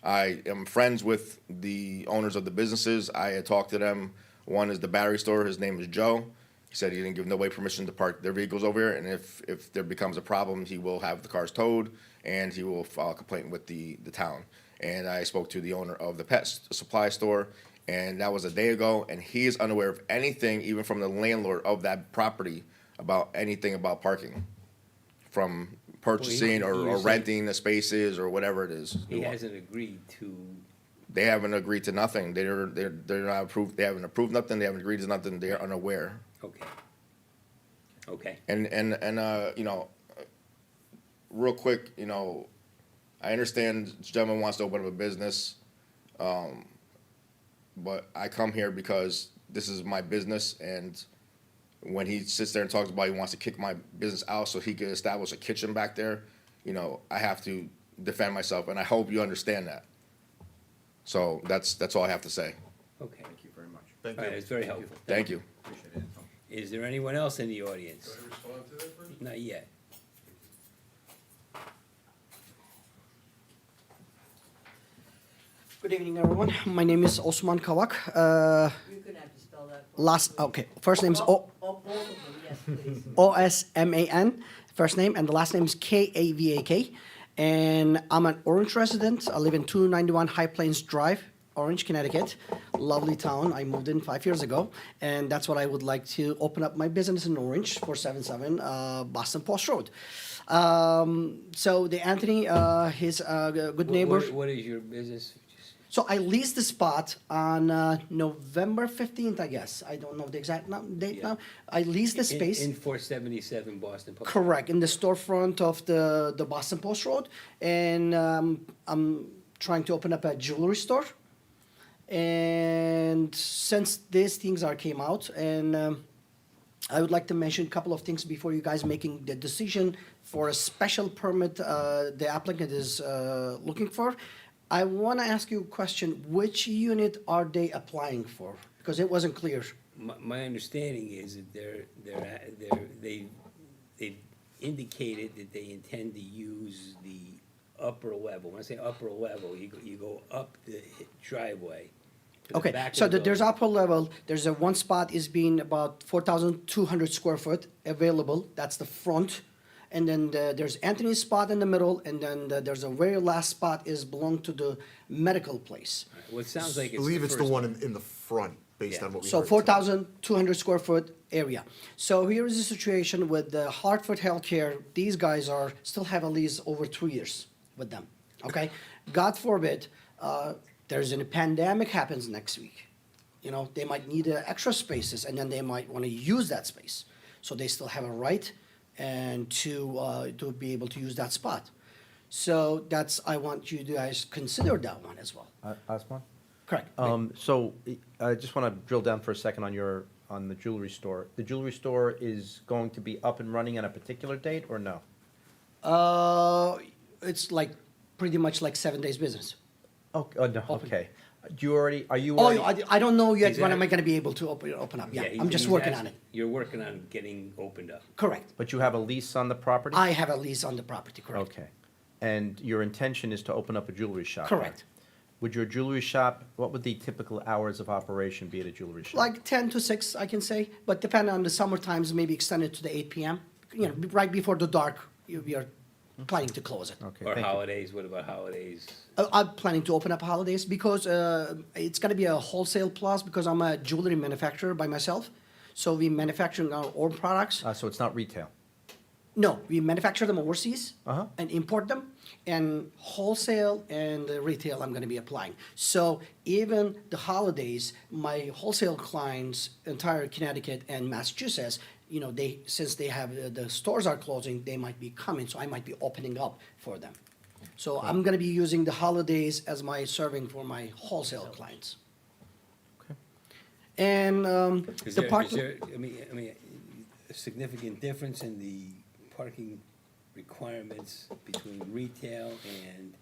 I am friends with the owners of the businesses. I had talked to them. One is the battery store. His name is Joe. He said he didn't give nobody permission to park their vehicles over here, and if there becomes a problem, he will have the cars towed, and he will file a complaint with the town. And I spoke to the owner of the supply store, and that was a day ago, and he is unaware of anything, even from the landlord of that property, about anything about parking, from purchasing or usually- renting the spaces or whatever it is. He hasn't agreed to, They haven't agreed to nothing. They're not approved, they haven't approved nothing, they haven't agreed to nothing, they're unaware. okay. Okay, And, you know, real quick, you know, I understand this gentleman wants to open up a business, but I come here because this is my business, and when he sits there and talks about he wants to kick my business out so he can establish a kitchen back there, you know, I have to defend myself, and I hope you understand that. So that's all I have to say. okay. Thank you very much. All right, it's very helpful. Thank you. Appreciate it. Is there anyone else in the audience? Do I respond to that first? Not yet. Good evening, everyone. My name is Osman Kavak. You're gonna have to spell that. for me. Okay, first name's Oh, both of them, yes, please. Osman, first name, and the last name is Kavak. And I'm an Orange resident. I live in 291 High Plains Drive, Orange, Connecticut. Lovely town. I moved in 5 years ago, and that's what I would like to open up my business in Orange, 477 Boston Post Road. So the Anthony, he's a good neighbor. What is your business? So I leased the spot on November 15th, I guess. I don't know the exact date Yeah. now. I leased the space. In 477 Boston Post. Correct, in the storefront of the Boston Post Road. And I'm trying to open up a jewelry store. And since these things came out, and I would like to mention a couple of things before you guys making the decision for a special permit the applicant is looking for. I want to ask you a question. Which unit are they applying for? Because it wasn't clear. My understanding is that they've indicated that they intend to use the upper level. When I say upper level, you go up the driveway to the Okay, back so of the there's building. upper level, there's a one spot is being about 4,200 square foot available, that's the front. And then there's Anthony's spot in the middle, and then there's a very last spot is belong to the medical place. Well, it sounds like I it's believe it's the first one in the front, based Yeah. on what we heard. So today. 4,200 square foot area. So here is the situation with the Hartford Healthcare, these guys still have a lease over 2 years with them, okay? God forbid, there's a pandemic happens next week. You know, they might need extra spaces, and then they might want to use that space. So they still have a right and to be able to use that spot. So I want you guys to consider that one as well. Osman? Correct. So I just want to drill down for a second on the jewelry store. The jewelry store is going to be up and running on a particular date or no? It's like pretty much like 7 days business. Oh, no, Open. okay. Are you Oh, already? I don't know yet Is when that- am I gonna be able to open up. Yeah, he's- I'm just he's working on asking- it. You're working on getting opened up. Correct. But you have a lease on the property? I have a lease on the property, correct. Okay. And your intention is to open up a jewelry shop? there? Correct. Would your jewelry shop, what would the typical hours of operation be at a jewelry shop? Like 10 to 6, I can say, but depending on the summer times, maybe extended to the 8 PM. You know, right before the dark, we are planning to close it. Okay, Or thank you. holidays, what about holidays? I'm planning to open up holidays because it's gonna be a wholesale plus because I'm a jewelry manufacturer by myself. So we manufacturing our own products. So it's not retail? No, we manufacture them overseas Uh-huh. and import them, and wholesale and retail I'm gonna be applying. So even the holidays, my wholesale clients, entire Connecticut and Massachusetts, you know, since they have, the stores are closing, they might be coming, so I might be opening up for them. So I'm gonna be using the holidays as my serving for my wholesale clients. Okay. And Is the there, parking. I mean, a significant difference in the parking requirements between retail and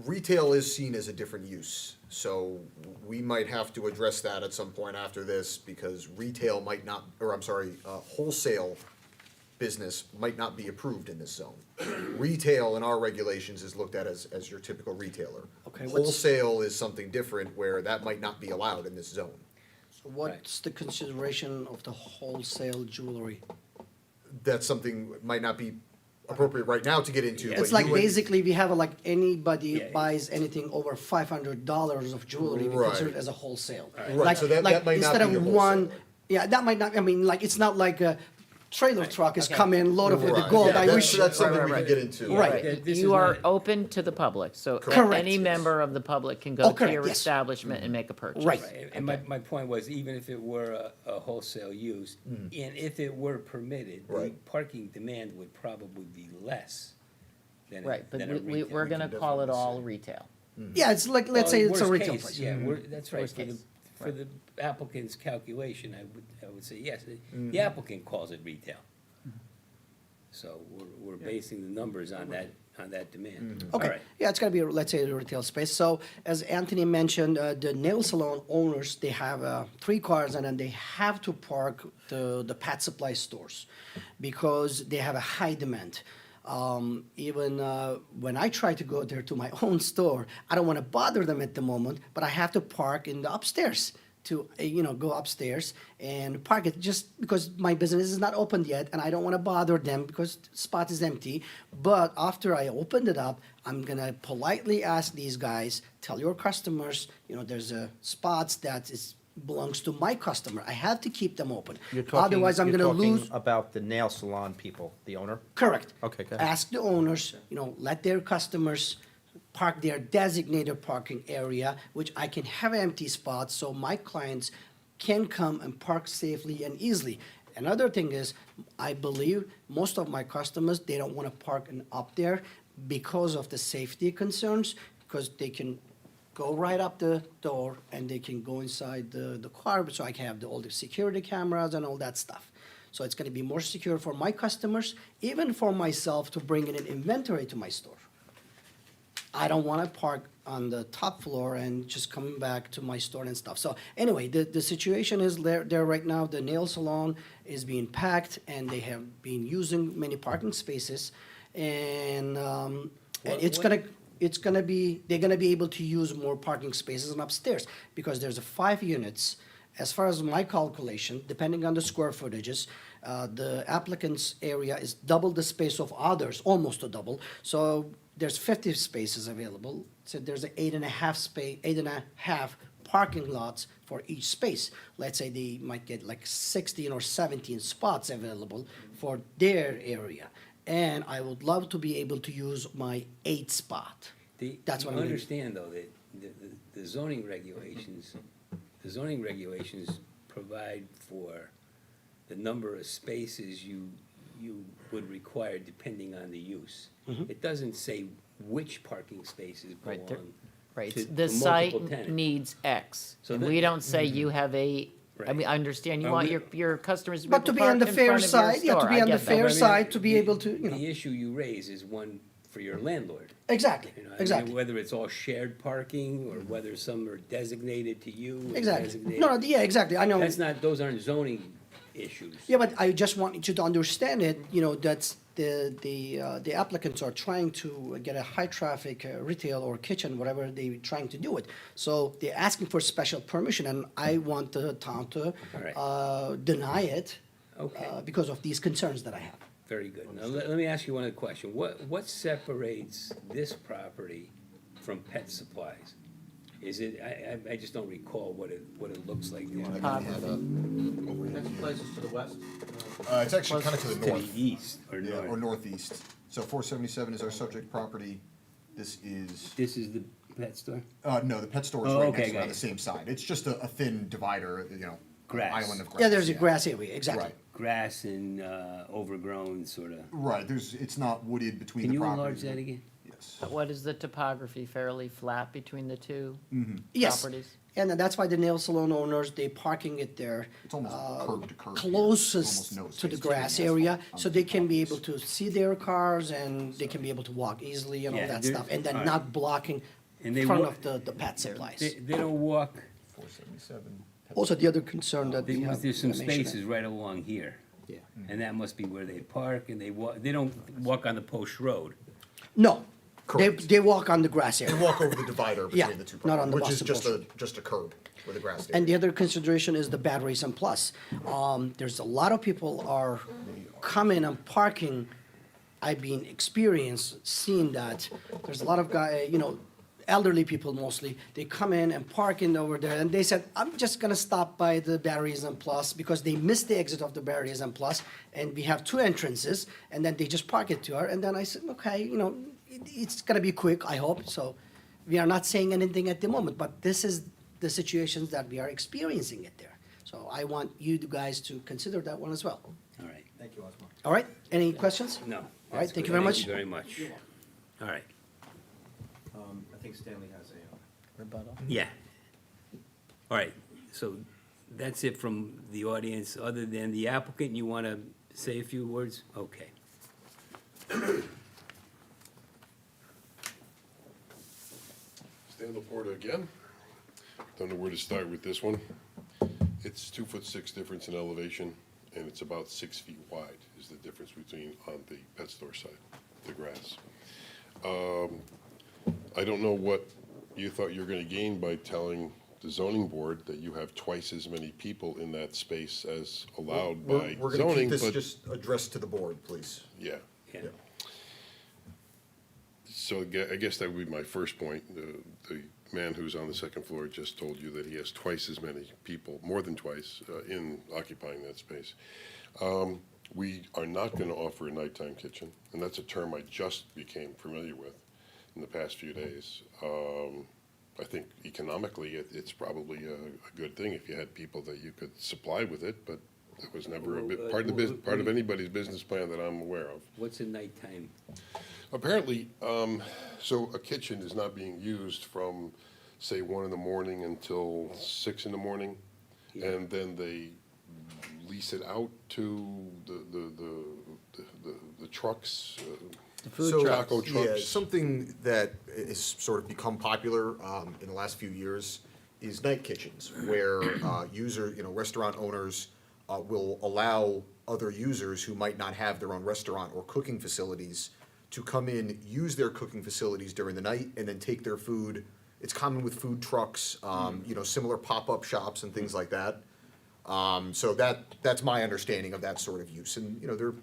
Retail is seen as a different use, so we might have to address that at some point after this, because retail might not, or I'm sorry, wholesale business might not be approved in this zone. Retail in our regulations is looked at as your typical retailer. Okay, what's- Wholesale is something different where that might not be allowed in this zone. What's the consideration of the wholesale jewelry? That's something might not be appropriate right now to get into, but It's like you would- basically we have like anybody Yeah. buys anything over $500 of jewelry, we Right. consider it as a wholesale. Right, Like- so that like might not instead be of a one, wholesale. yeah, that might not, I mean, like, it's not like a trailer truck is okay. coming loaded with the Right, gold. yeah, I that's- wish, That's something Right, we right, can get into. Right. This is You are not- open to the public, so Correct. any member of the public can go Oh, to correct, your yes. establishment and make a purchase. Right. Right, and my point was, even if it were a wholesale use, and if it were permitted, the Right. parking demand would probably be less than Right, but than a we, retail. we're gonna can call it definitely all say. retail. yeah, it's like, let's Well, say it's a worst retail case, place. Yeah, that's right, Worst for the, case, for the applicant's calculation, I would say yes, Mm-hmm. the applicant calls it retail. So we're basing the numbers on that demand. All Okay, right. yeah, it's gonna be, let's say, a retail space. So as Anthony mentioned, the nail salon owners, they have 3 cars and then they have to park the pet supply stores because they have a high demand. Even when I try to go there to my own store, I don't wanna bother them at the moment, but I have to park in the upstairs to, go upstairs and park it just because my business is not opened yet and I don't want to bother them because the spot is empty. But after I opened it up, I'm going to politely ask these guys, tell your customers, there's a spots that belongs to my customer. I have to keep them open. Otherwise, I'm going to lose. About the nail salon people, the owner? Correct. Okay, go ahead. Ask the owners, let their customers park their designated parking area, which I can have empty spots so my clients can come and park safely and easily. Another thing is, I believe most of my customers, they don't want to park up there because of the safety concerns, because they can go right up the door and they can go inside the car, so I can have all the security cameras and all that stuff. So it's going to be more secure for my customers, even for myself to bring in an inventory to my store. I don't want to park on the top floor and just come back to my store and stuff. So anyway, the situation is there right now. The nail salon is being packed and they have been using many parking spaces. And they're gonna be able to use more parking spaces and upstairs because there's 5 units. As far as my calculation, depending on the square footages, the applicant's area is double the space of others, almost a double. So there's 50 spaces available. So there's 8.5 parking lots for each space. Let's say they might get like 16 or 17 spots available for their area. And I would love to be able to use my 8 spot. That's what You I'm gonna- understand, though, that the zoning regulations, provide for the number of spaces you would require depending on the use. Mm-hmm. It doesn't say which parking spaces Right, there- belong Right, to the to site multiple tenants. needs X, So and the- we don't say you have I mean, Right. I understand you Are want we- your customers to be But able to to be on park the in fair front of your side, yeah, to store. be I on the get that. fair But I mean, side to be the- able to, The issue you raise is one for your landlord. Exactly, You know, I mean, exactly. whether it's all shared parking or whether some are designated to you. or Exactly. designated- No, yeah, exactly. I know. Those aren't zoning issues. Yeah, but I just want you to understand it, that's the applicants are trying to get a high-traffic retail or kitchen, whatever they're trying to do it. So they're asking for special permission, and I want the town to right. deny it Okay. because of these concerns that I have. Very good. Now, let me ask you one other question. What separates this property from Pet Supplies? Is it, I just don't recall what it looks like there. Pet Supplies is to the west? It's actually kind of to the To north. the east or Yeah, or north? northeast. So 477 is our subject property. This is, This is the pet store? no, the pet store is Oh, right okay, next to it got on the it. same side. It's just a thin divider, Grass. island of grass. Yeah, there's a grass area, exactly. Right, Grass and overgrown, sort of. right. It's not wooded between Can the you properties. enlarge that again? Yes. yes. What is the topography, fairly flat between the two Yes. properties? And that's why the nail salon owners, they parking it there. It's almost curb to curb here. Closest Almost no to the space between grass the area, asphalt so on they the can be properties. able to see their cars and they can be able to walk easily and all Yeah, that there- stuff, and then alright. not blocking And they front wa- of the pet supplies. They don't walk, 477. Also, the other concern that we have. there's some I mentioned it. spaces right along here. Yeah. And that must be where they park, and they don't walk on the post road. No, Correct. they walk on the grass They area. walk over the divider Yeah, between the two not on properties, the which is Boston just a curb with a grass And the area. other consideration is the batteries and plus. There's a lot of people are coming and parking. I've been experienced, seeing that. There's a lot of elderly people mostly. They come in and park in over there, and they said, I'm just gonna stop by the batteries and plus, because they missed the exit of the batteries and plus, and we have two entrances, and then they just park it to her, and then I said, okay, it's gonna be quick, I hope, so we are not saying anything at the moment, but this is the situations that we are experiencing it there. So I want you guys to consider that one as well. All right. Thank you, Osmo. All right, any questions? No. All right, that's thank good. you very much. Thank you very much. All right, I think Stanley has a rebuttal. yeah. All right, so that's it from the audience. Other than the applicant, you want to say a few words? Okay. Stan Laporta again. Don't know where to start with this one. It's 2'6" difference in elevation, and it's about 6 feet wide is the difference between on the pet store side, the grass. I don't know what you thought you were gonna gain by telling the zoning board that you have twice as many people in that space as allowed by We're gonna zoning, keep this but, just addressed to the board, please. yeah. Yeah. So I guess that would be my first point. The man who's on the second floor just told you that he has twice as many people, more than twice, in occupying that space. We are not going to offer a nighttime kitchen, and that's a term I just became familiar with in the past few days. I think economically, it's probably a good thing if you had people that you could supply with it, but that was never a bit, part of anybody's business plan that I'm aware of. What's a nighttime? Apparently, so a kitchen is not being used from, say, 1 in the morning until 6 in the morning, Yeah. and then they lease it out to the trucks, So, taco yeah, trucks. something that has sort of become popular in the last few years is night kitchens, where restaurant owners will allow other users who might not have their own restaurant or cooking facilities to come in, use their cooking facilities during the night, and then take their food. It's common with food trucks, similar pop-up shops and things like that. So that's my understanding of that sort of use, and they're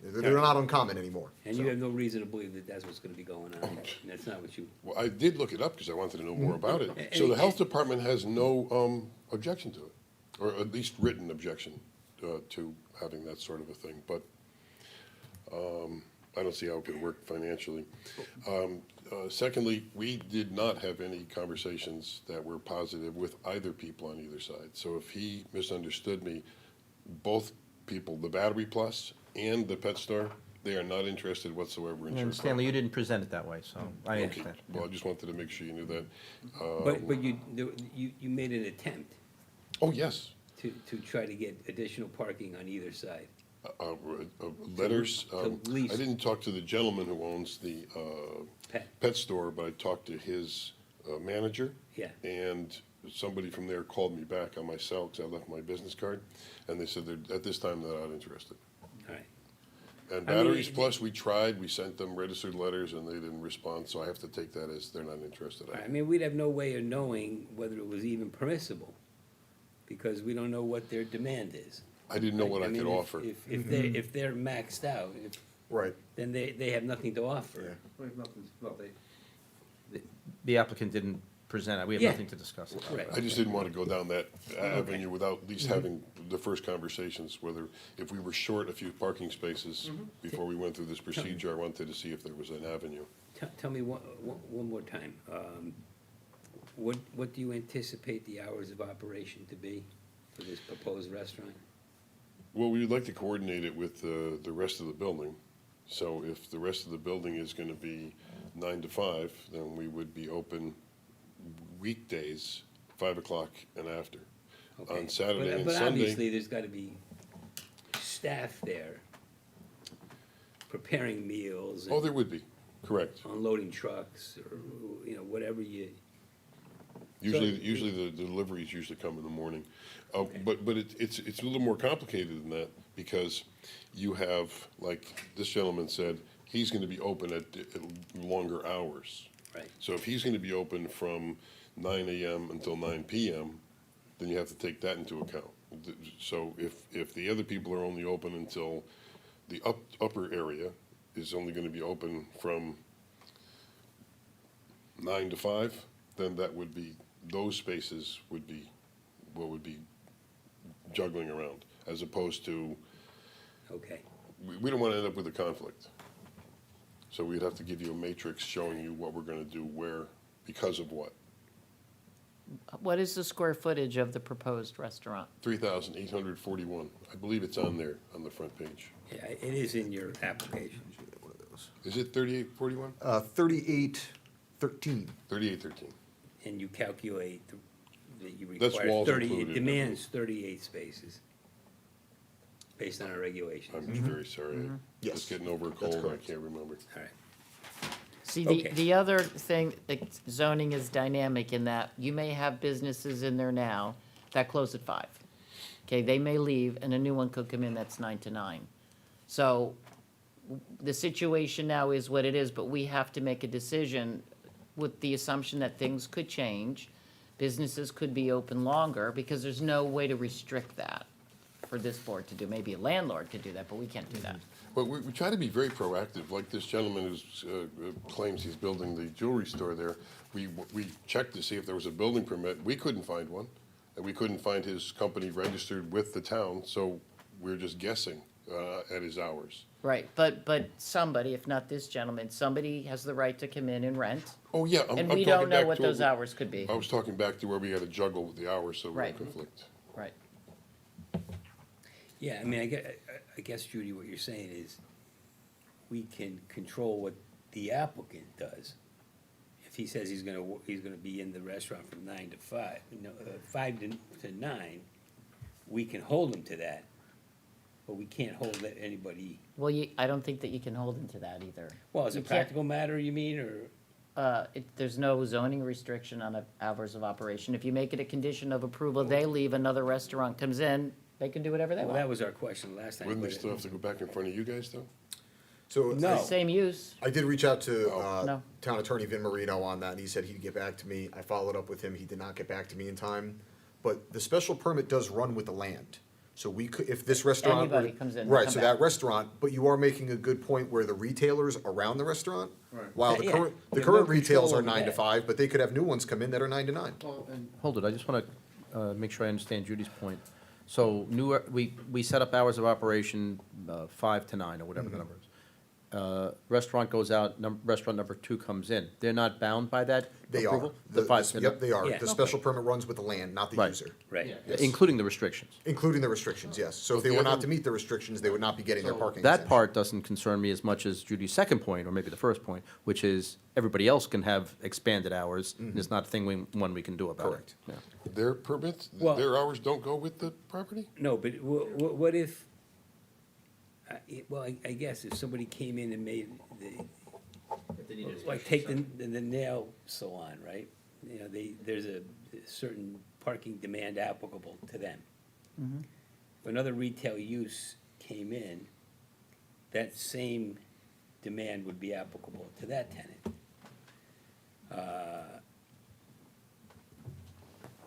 they're not uncommon anymore. And you have no reason to believe that that's what's going to be going on. That's not what you, Well, I did look it up because I wanted to know more about it. And- So the health department has no objection to it, or at least written objection to having that sort of a thing, but I don't see how it could work financially. Secondly, we did not have any conversations that were positive with either people on either side. So if he misunderstood me, both people, the Battery Plus and the pet store, they are not interested whatsoever in And Sherwood. Stanley, you didn't present it that way, so I Okay, understand. well, I just wanted to make sure you knew that. but you made an attempt Oh, yes. to try to get additional parking on either side. Letters. To lease. I didn't talk to the gentleman who owns the pet store, but I talked to his manager. Yeah. And somebody from there called me back on my cell because I left my business card, and they said they're, at this time, they're not interested. All right. And I mean, Batteries Plus, we tried, we sent them registered letters, and they didn't respond, so I have to take that as they're not interested. I mean, we'd have no way of knowing whether it was even permissible, because we don't know what their demand is. I didn't know what I mean, could if- offer. If they're maxed out, Right. then they have nothing to offer. The applicant didn't present it, we have Yeah. nothing to discuss. Right. I just didn't want to go down that avenue without at least having the first conversations, whether, if we were short a few parking spaces before we went through this procedure, I wanted to see if there was an avenue. Tell me one more time, what do you anticipate the hours of operation to be for this proposed restaurant? Well, we'd like to coordinate it with the rest of the building, So if the rest of the building is gonna be 9 to 5, then we would be open weekdays, 5 o'clock and after. Okay. On Saturday and But Sunday, obviously, there's gotta be staff there preparing meals oh, and there would be, correct. unloading trucks, or, you know, whatever you, Usually the deliveries usually come in the morning. But it's a little more complicated than that, because you have, like this gentleman said, he's gonna be open at longer hours. right. So if he's gonna be open from 9 AM until 9 PM, then you have to take that into account. So if the other people are only open until the upper area is only gonna be open from 9 to 5, then that would be, those spaces would be, what would be juggling around, as opposed to, Okay, we don't wanna end up with a conflict. So we'd have to give you a matrix showing you what we're gonna do where, because of what. What is the square footage of the proposed restaurant? 3,841. I believe it's on there, on the front page. yeah, it is in your application. Is it 3841? 3813. 3813. And you calculate that you That's require walls 30, included, it demands 38 spaces, based on our regulations. I'm very sorry. I'm Yes, just getting over a that's cold, and I correct. can't remember. All right, See, Okay. the other thing, zoning is dynamic in that you may have businesses in there now that close at 5. Okay, they may leave and a new one could come in that's 9 to 9. So the situation now is what it is, but we have to make a decision with the assumption that things could change. Businesses could be open longer because there's no way to restrict that for this board to do. Maybe a landlord could do that, but we can't do that. But we try to be very proactive, like this gentleman who's, claims he's building the jewelry store there. We checked to see if there was a building permit. We couldn't find one, and we couldn't find his company registered with the town, so we're just guessing at his hours. Right, but somebody, if not this gentleman, somebody has the right to come in and rent. Oh, yeah, I'm And talking we don't know back what to those hours could be. I was talking back to where we had to juggle with the hours, so we Right. don't conflict. Right. yeah, I mean, I guess, Judy, what you're saying is, we can control what the applicant does. If he says he's gonna be in the restaurant from 9 to 5, 5 to 9, we can hold him to that, but we can't hold anybody, Well, I don't think that you can hold him to that either. well, as a You can't- practical matter, you mean, or? There's no zoning restriction on hours of operation. If you make it a condition of approval, they leave, another restaurant comes in, they can do whatever they Well, that want. was our question last time. Wouldn't they but- still have to go back in front of you guys, though? So No. Same use. I did reach out to No. Town Attorney Vin Marino on that, and he said he'd get back to me. I followed up with him. He did not get back to me in time. But the special permit does run with the land. So we could, if this restaurant. Anybody comes in, Right, come so back. that restaurant, but you are making a good point where the retailers around the restaurant, while the Yeah, current, you the have no current retails control are over 9 to that. 5, but they could have new ones come in that are 9 to 9. Hold it, I just want to make sure I understand Judy's point. So we set up hours of operation 5 to 9, or whatever the number is. Restaurant goes out, restaurant number 2 comes in. They're not bound by that They are. approval? The 5, Yep, they are. Yeah. The special permit runs with the land, not the Right. user, Right. Yes. including the restrictions. including the restrictions, yes. So if But they the were not other- to meet the restrictions, they would not be getting their parking That exemption. part doesn't concern me as much as Judy's second point, or maybe the first point, which is everybody else can have expanded hours. There's not a thing we can do about it. Correct. Yeah. Their permits, Well- their hours don't go with the property? No, but what if, well, I guess if somebody came in and made like take the nail salon, right? You know, there's a certain parking demand applicable to them. If another retail use came in, that same demand would be applicable to that tenant.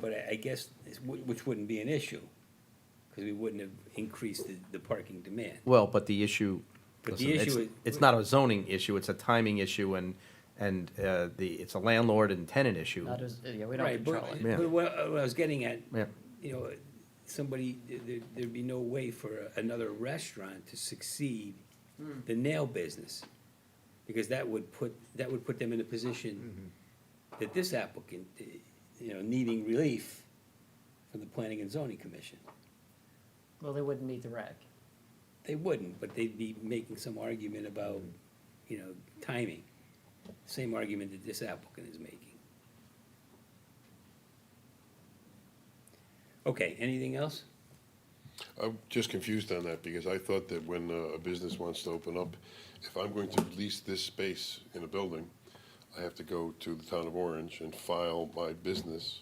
But I guess, which wouldn't be an issue, because we wouldn't have increased the parking demand. Well, but the issue, But the listen, issue it's, is- it's not a zoning issue, it's a timing issue, and it's a landlord and tenant issue. Not as, yeah, we don't Right, control but, it. Yeah. but what I was getting at, Yeah. you know, there'd be no way for another restaurant to succeed the nail business. Because that would put them in a position that this applicant, you know, needing relief from the Planning and Zoning Commission. Well, they wouldn't meet the reg. They wouldn't, but they'd be making some argument about, you know, timing. Same argument that this applicant is making. Okay, anything else? I'm just confused on that, because I thought that when a business wants to open up, if I'm going to lease this space in a building, I have to go to the town of Orange and file my business,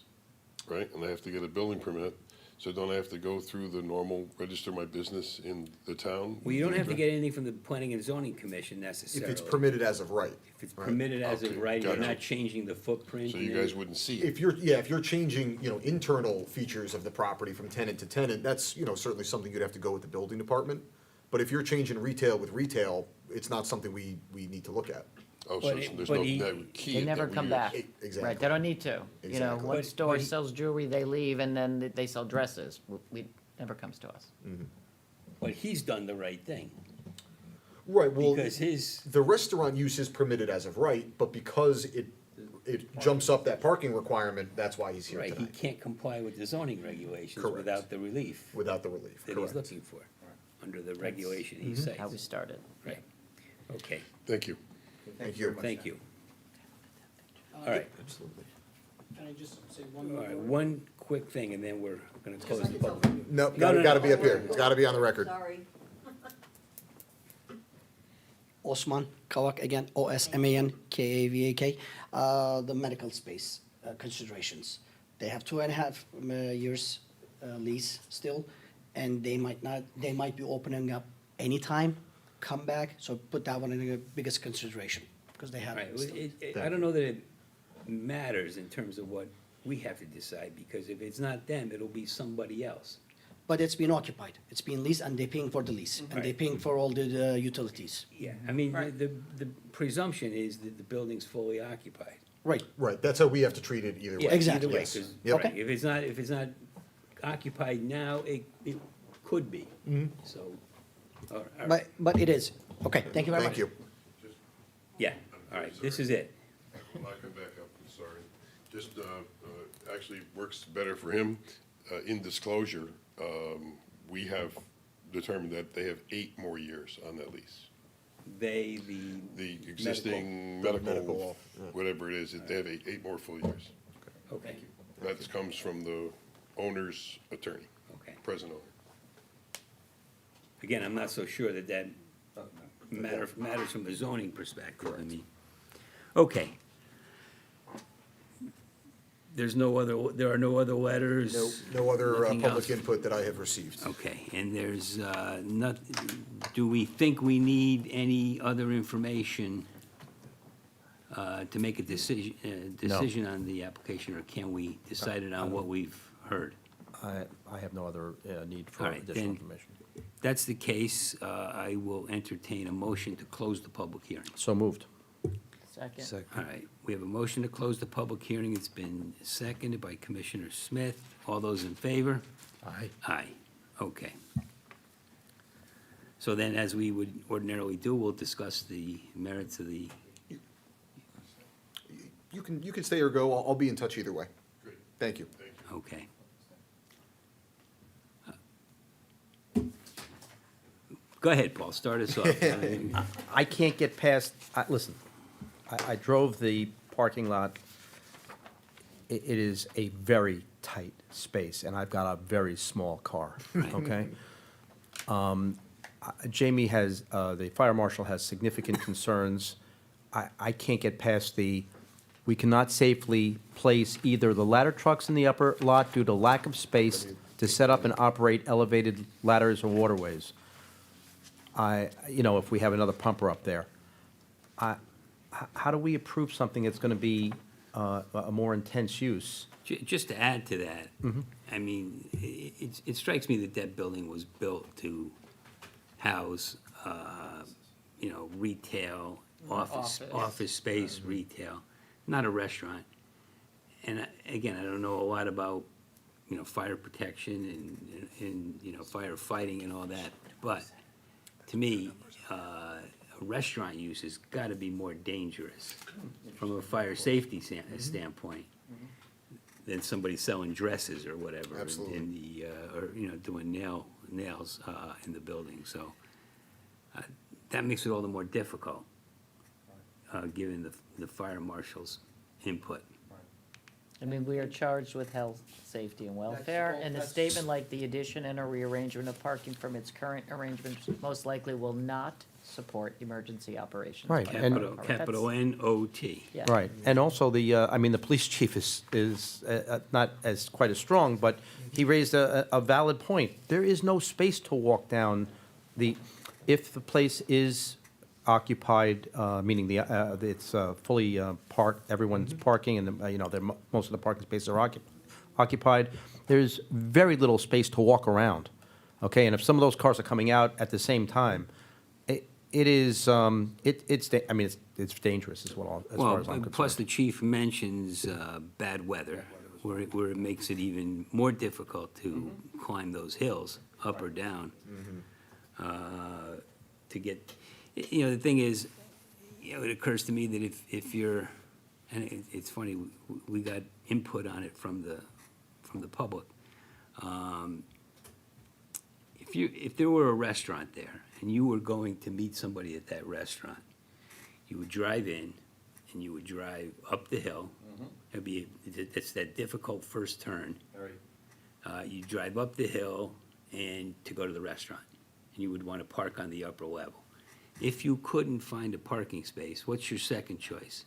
right? And I have to get a building permit, so don't I have to go through the normal, register my business in the town? Well, you don't have to get anything from the Planning and Zoning Commission If necessarily. it's permitted as of right. If it's permitted as of Okay, right, you're gotcha. not changing the footprint. So you guys wouldn't see it? If you're, if you're changing, internal features of the property from tenant to tenant, that's, certainly something you'd have to go with the building department. But if you're changing retail with retail, it's not something we need to look at. Oh, But so it- there's but no he- that key. They never that we come use. back. Exactly. Right, they don't need to. You know, Exactly. one But- store but he- sells jewelry, they leave, and then they sell dresses. We, never comes to us. But he's done the right thing, Right, well, because his, the restaurant use is permitted as of right, but because it jumps up that parking requirement, that's why he's here right, he tonight, can't comply with the zoning regulations Correct. without the relief without the relief, that he's correct. looking for, under the regulation he How we cites. started. Right, okay, Thank you. Thank you. thank you. All right, Absolutely. Can I just say all right, one quick thing, and then we're gonna close the public. No, no, gotta no. be up here, it's gotta be on the record. Sorry. Osman Kavak, again, Osman Kavak, the medical space considerations. They have 2.5 years lease still, and they might be opening up anytime, come back, so put that one in the biggest consideration, because they have. Right, well, I don't know that it matters in terms of what we have to decide, because if it's not them, it'll be somebody else. But it's been occupied, it's been leased, and they're paying for the lease, and they're Right. paying for all the utilities. Yeah, I mean, the presumption is that the building's fully occupied. Right, Right, that's how we have to treat it either way. Yeah, Exactly. either way, Yes. 'cause- Yep. right, if it's not occupied now, it could be, so, all right, but it is. Okay, thank you very much. Thank you. yeah, all right, this is it. When I come back up, I'm sorry, just, actually works better for him, in disclosure, we have determined that they have 8 more years on that lease. The The existing Medical, medical, yeah. whatever it is, they have 8 more full years. okay, That comes from the owner's attorney, okay. present owner. Again, I'm not so sure that matters from a zoning perspective, I mean. Okay. There are no other letters? No other Nothing public else? input that I have received. Okay, and there's not, do we think we need any other information to make a decision on the application, or can we decide it on what we've heard? I have no other need for All right, additional then- information. That's the case, I will entertain a motion to close the public hearing. So moved. Second. All right, we have a motion to close the public hearing. It's been seconded by Commissioner Smith. All those in favor? Aye. Aye, okay. So then, as we would ordinarily do, we'll discuss the merits of the, You can stay or go, I'll be in touch either way. Great. Thank you. okay. Go ahead, Paul, start us off. I can't get past, listen, I drove the parking lot. It is a very tight space, and I've got a very small car, okay? Jamie has, the fire marshal has significant concerns. I can't get past we cannot safely place either the ladder trucks in the upper lot due to lack of space to set up and operate elevated ladders or waterways. If we have another pumper up there. How do we approve something that's gonna be a more intense use? Just to add to that, I mean, it strikes me that that building was built to house, retail, office space, retail, not a restaurant. And again, I don't know a lot about, fire protection and, firefighting and all that, but to me, a restaurant use has got to be more dangerous from a fire safety standpoint than somebody selling dresses or whatever. Absolutely. In the, or, doing nails in the building, so. that makes it all the more difficult, given the fire marshal's input. I mean, we are charged with health, safety, and welfare, and a that's- statement like the addition and or rearrangement of parking from its current arrangements most likely will not support emergency operations. Right, and- Capital N-O-T. Yeah. Right, and also I mean, the police chief is not as, quite as strong, but he raised a valid point. There is no space to walk down if the place is occupied, meaning it's fully parked, everyone's parking, and, most of the parking spaces are occupied, there's very little space to walk around, okay? And if some of those cars are coming out at the same time, it's dangerous as well, as far as I'm Well, plus the concerned. chief mentions bad weather, where it makes it even more difficult to climb those hills, up or down. To get, the thing is, it occurs to me that if you're, and it's funny, we got input on it from the public. If there were a restaurant there, and you were going to meet somebody at that restaurant, you would drive in, and you would drive up the hill. It's that difficult first turn. You drive up the hill and to go to the restaurant, and you would want to park on the upper level. If you couldn't find a parking space, what's your second choice?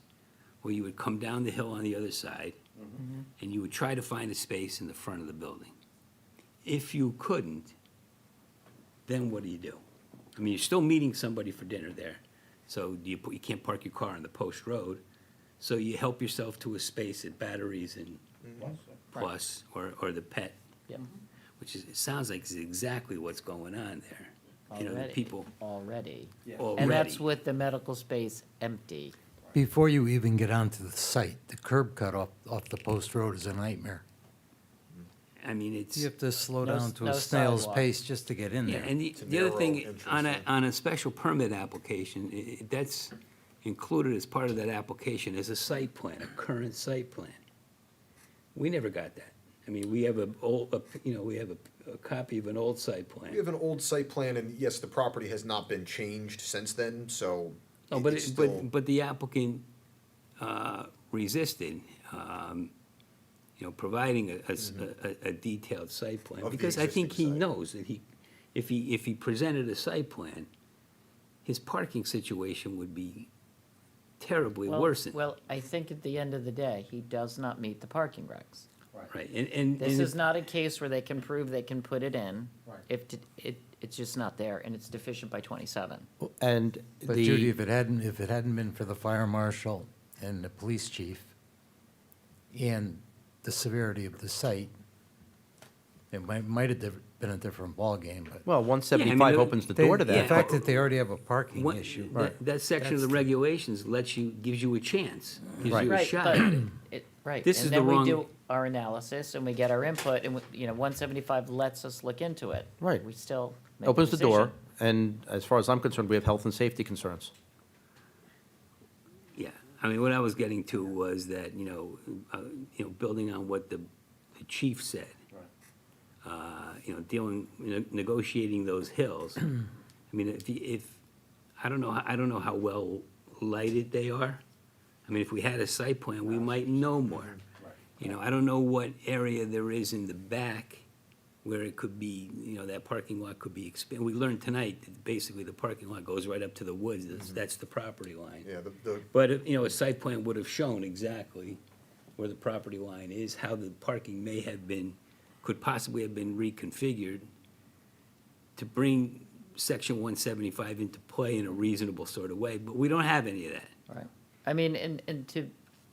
Well, you would come down the hill on the other side, and you would try to find a space in the front of the building. If you couldn't, then what do you do? I mean, you're still meeting somebody for dinner there, so you can't park your car on the post road, so you help yourself to a space at Batteries and Plus, or the Pet, Yep. which is, it sounds like it's exactly what's going on there. The Already. people Already. already. And that's with the medical space empty. Before you even get onto the site, the curb cut off the post road is a nightmare. I mean, it's. You have to slow No- down to no a snail's sidewalk. pace just to get in Yeah, there. and It's a the other narrow thing, entrance on there. on a special permit application, that's included as part of that application as a site plan, a current site plan. We never got that. I mean, we have we have a copy of an old site We plan. have an old site plan, and yes, the property has not been changed since then, so. Oh, but, it's still- but the applicant resisted, providing a detailed site plan. Of the Because I think he existing site. knows that if he presented a site plan, his parking situation would be terribly Well- worsened. Well, I think at the end of the day, he does not meet the parking regs. Right, and. This and is not a case where they can prove they can put it in. Right. It's just not there, and it's deficient by 27. And But Judy, if it hadn't been for the fire marshal and the police chief and the severity of the site, it might have been a different ballgame, but Well, Yeah, I 175 mean, opens the they- door to the that. fact that they already have a parking What- issue. that section of the That's- regulations gives you a chance, gives Right. you a Right, shot. but, right. This is the And then wrong- we do our analysis, and we get our input, and, 175 lets us look into it. Right. We still make a Opens the door, decision. and as far as I'm concerned, we have health and safety concerns. Yeah, I mean, what I was getting to was that, building on what the chief said. Negotiating those hills. I mean, I don't know how well lighted they are. I mean, if we had a site plan, we might know more. I don't know what area there is in the back where it could be, that parking lot could be expanded. We learned tonight that basically the parking lot goes right up to the woods. That's the property line. Yeah, the But, a site plan would have shown exactly where the property line is, how the parking could possibly have been reconfigured to bring section 175 into play in a reasonable sort of way, but we don't have any of that. Right. I mean, and to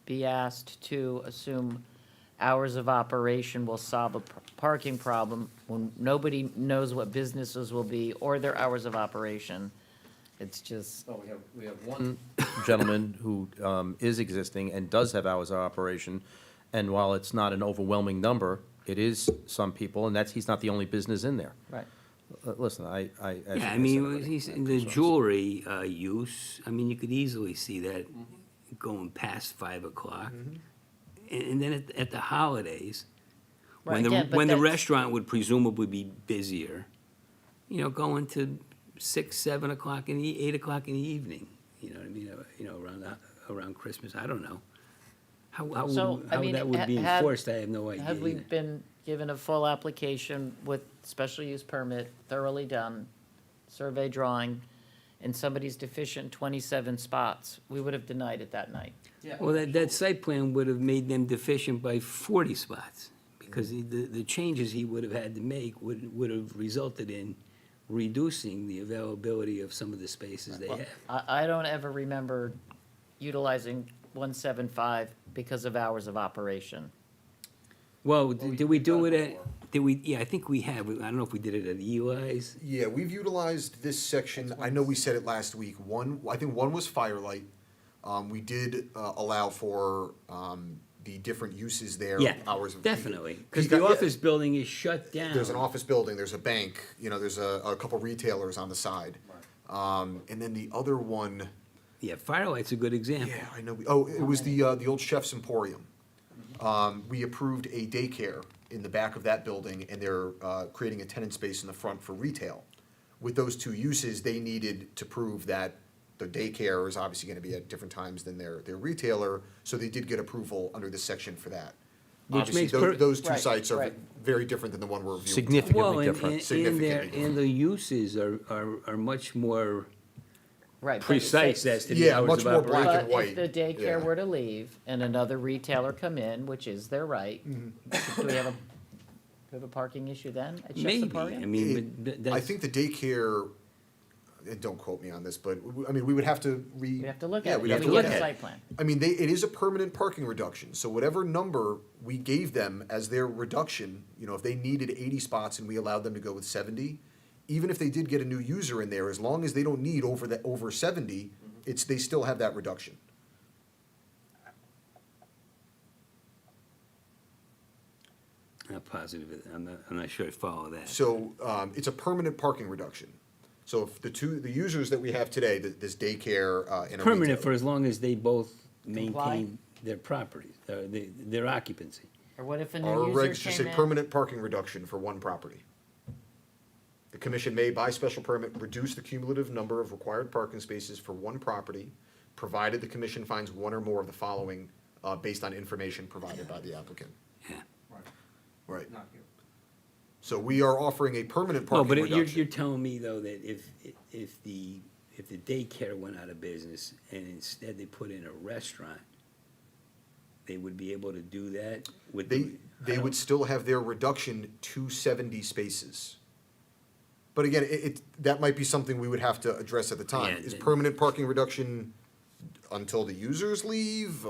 be asked to assume hours of operation will solve a parking problem when nobody knows what businesses will be or their hours of operation, it's just, We have one gentleman who is existing and does have hours of operation, and while it's not an overwhelming number, it is some people, and he's not the only business in there. right. Listen, as Yeah, I said, mean, I he's, have the concerns. jewelry use, I mean, you could easily see that going past 5 o'clock. And then at the holidays, Right, when again, but when the that's- restaurant would presumably be busier, going to 6, 7 o'clock 8 o'clock in the evening, you know what I mean? Around Christmas, I don't know. How So, would, I how mean, that would be had- enforced, I have no idea. Have we either. been given a full application with special use permit, thoroughly done, survey drawing, and somebody's deficient 27 spots, we would have denied it that night. Well, that site plan would have made them deficient by 40 spots, because the changes he would have had to make would have resulted in reducing the availability of some of the spaces they have. I don't ever remember utilizing 175 because of hours of operation. Well, did we do it at, yeah, I think we have, I don't know if we did it at Eli's. Yeah, we've utilized this section, I know we said it last week, I think one was Firelight. We did allow for the different uses there, Yeah, hours of. definitely, because Peak- the yeah, office building is shut down. There's an office building, there's a bank, there's a couple retailers on the side. And then the other one, Yeah, Firelight's a good example. yeah, I know, it was the old Chef's Emporium. We approved a daycare in the back of that building, and they're creating a tenant space in the front for retail. With those two uses, they needed to prove that the daycare is obviously gonna be at different times than their retailer, so they did get approval under this section for that. Which Obviously, makes those two Right, sites are right. very different than the one we're reviewing. Significantly Well, different. and Significantly their, different. and the uses are much more Right. but precise say- as to the Yeah, hours much of more black operation. and But white, if the yeah. daycare were to leave and another retailer come in, which is their right, do we have a parking issue then at Chef's Maybe, Emporium? I mean, but I that's, think the daycare, and don't quote me on this, but, I mean, we would have to We have to look yeah, at it. we'd We have to get look a at it. site plan. I mean, it is a permanent parking reduction, so whatever number we gave them as their reduction, if they needed 80 spots and we allowed them to go with 70, even if they did get a new user in there, as long as they don't need over 70, they still have that reduction. not positive, I'm not sure I follow that. So, it's a permanent parking reduction. So if the users that we have today, this daycare, and a Permanent retailer- for as long as they both Comply? maintain their properties, their occupancy. Or what if a Our new regs user just came say in? permanent parking reduction for one property. The commission may, by special permit, reduce the cumulative number of required parking spaces for one property, provided the commission finds one or more of the following, based on information provided by the applicant. Yeah. Right. So we are offering a permanent No, parking but reduction. you're telling me, though, that if the daycare went out of business and instead they put in a restaurant, they would be able to do that with the. They would still have their reduction to 70 spaces. But again, that might be something we would have to address at the time. Yeah, Is then- permanent parking reduction until the users leave,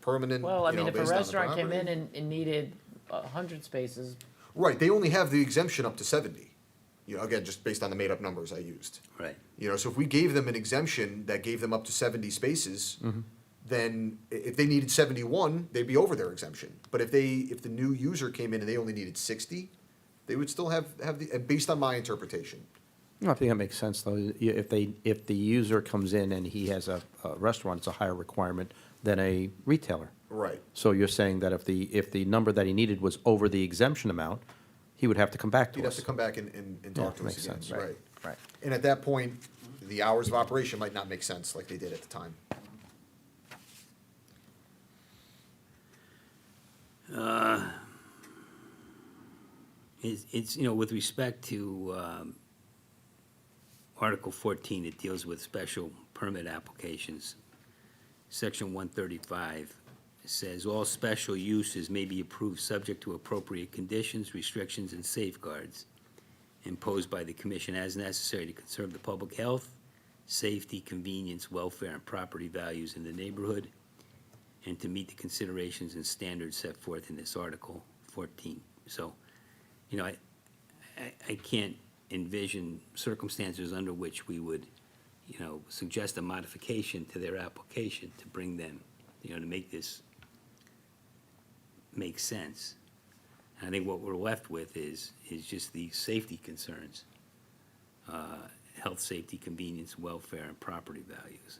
permanent, Well, I mean, if a based on the restaurant came in property? and needed 100 spaces, Right, they only have the exemption up to 70. Again, just based on the made-up numbers I used. Right. So if we gave them an exemption that gave them up to 70 spaces, then if they needed 71, they'd be over their exemption. But if the new user came in and they only needed 60, they would still have based on my interpretation. No, I think that makes sense, though. If the user comes in and he has a restaurant, it's a higher requirement than a retailer. Right. So you're saying that if the number that he needed was over the exemption amount, he would have to come back to You'd have us. to come back and talk Yeah, to us makes again, sense. right? right. And at that point, the hours of operation might not make sense like they did at the time. It's, with respect to Article 14, it deals with special permit applications. Section 135 says, "All special uses may be approved subject to appropriate conditions, restrictions, and safeguards imposed by the commission as necessary to conserve the public health, safety, convenience, welfare, and property values in the neighborhood, and to meet the considerations and standards set forth in this Article 14." So, I can't envision circumstances under which we would, suggest a modification to their application to bring them, to make this make sense. And I think what we're left with is just the safety concerns, health, safety, convenience, welfare, and property values.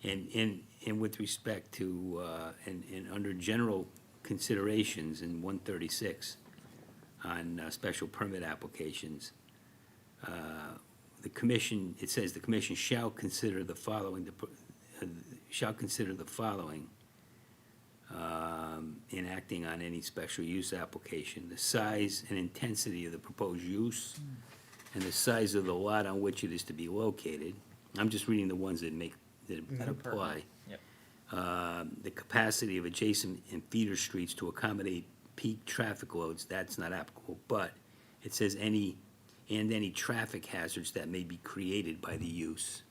And with respect to, and under general considerations in 136, on special permit applications. The commission, it says the commission shall consider the following, in acting on any special use application: the size and intensity of the proposed use, and the size of the lot on which it is to be located. I'm just reading the ones that apply. Yep. The capacity of adjacent and feeder streets to accommodate peak traffic loads, that's not applicable, but it says any traffic hazards that may be created by the use.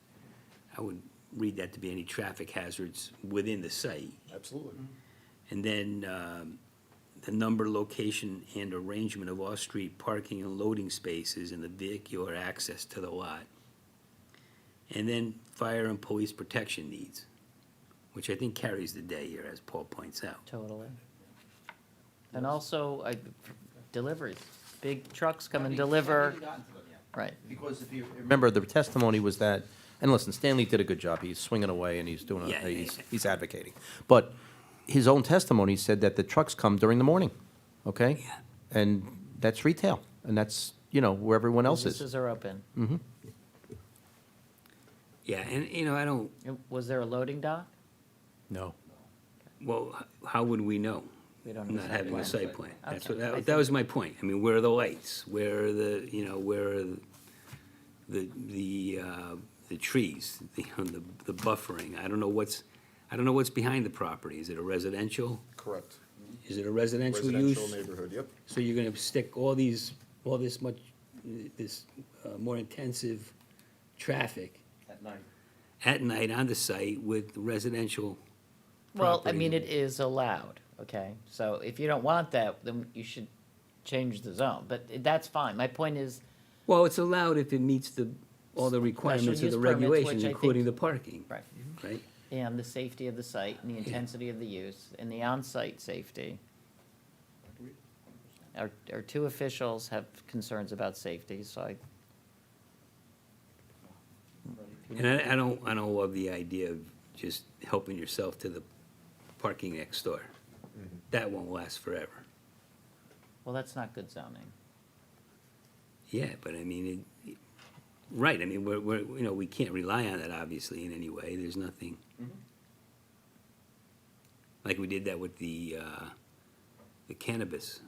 I would read that to be any traffic hazards within the site. Absolutely. And then, the number, location, and arrangement of off-street parking and loading spaces and the vehicular access to the lot. And then fire and police protection needs, which I think carries the day here, as Paul points out. Totally. And also, deliveries, big trucks come and deliver, right. Because if you remember, the testimony was that, and listen, Stanley did a good job. He's swinging away and he's doing, Yeah, yeah, he's advocating. But his own testimony said that the trucks come during the morning, okay? Yeah. And that's retail, and that's, where everyone else is. Businesses are open. Yeah, and, I don't, Was there a loading dock? No. well, how would we know? We don't have a Not site having a plan. site plan. That's Okay. what, that was my point. I mean, where are the lights? Where are the, where are the trees, the buffering? I don't know what's behind the property. Is it a residential? Correct. Is it a residential use? Residential neighborhood, yep. So you're gonna stick all this more intensive traffic At night. at night on the site with residential Well, I property? mean, it is allowed, okay? So if you don't want that, then you should change the zone, but that's fine. My point is, Well, it's allowed if it meets all the requirements of use the permits, regulations, which I including the think- parking, right, right? and the safety of the site, and the intensity of the use, and the on-site safety. Our two officials have concerns about safety, so And I don't love the idea of just helping yourself to the parking next door. That won't last forever. well, that's not good zoning. Yeah, but I mean, right, I mean, we can't rely on that obviously in any way. There's nothing. Like we did that with the cannabis.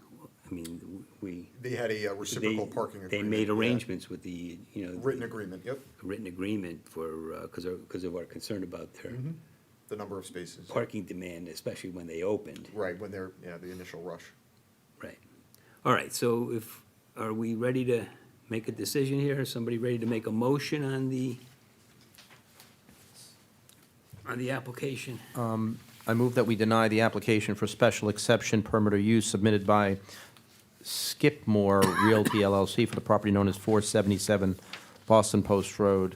I mean, They had a reciprocal parking agreement. They made yeah. arrangements with the, Written agreement, yep. written agreement for, because of our concern about their The number of spaces. parking demand, especially when they opened. Right, when they're, the initial rush. Right. All right, so are we ready to make a decision here? Is somebody ready to make a motion on the application? I move that we deny the application for special exception permit or use submitted by Skipmore Realty LLC for the property known as 477 Boston Post Road.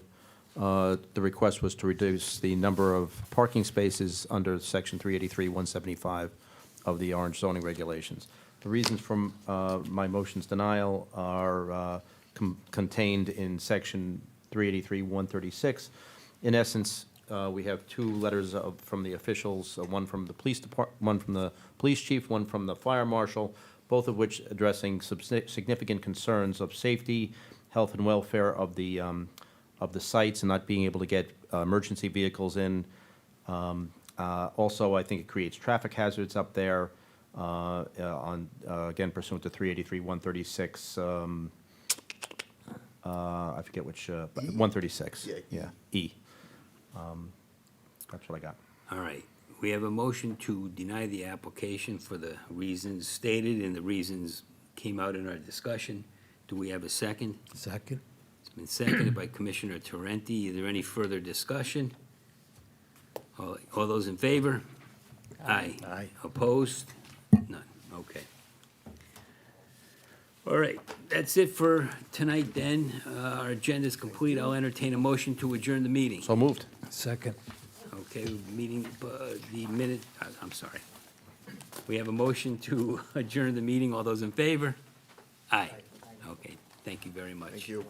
The request was to reduce the number of parking spaces under Section 383-175 of the Orange zoning regulations. The reasons for my motion's denial are contained in Section 383-136. In essence, we have two letters from the officials, one from the one from the police chief, one from the fire marshal, both of which addressing significant concerns of safety, health and welfare of the sites and not being able to get emergency vehicles in. Also, I think it creates traffic hazards up there, again pursuant to 383-136, I forget which, 136. Yeah, E. That's what I got. All right, we have a motion to deny the application for the reasons stated, and the reasons came out in our discussion. Do we have a second? Second? It's been seconded by Commissioner Tarenti. Is there any further discussion? All those in favor? Aye. Aye. Opposed? None, okay. All right, that's it for tonight then. Our agenda's complete. I'll entertain a motion to adjourn the meeting. So moved. Second. Okay, meeting, the minute, I'm sorry. We have a motion to adjourn the meeting. All those in favor? Aye. Okay, thank you very much. Thank you.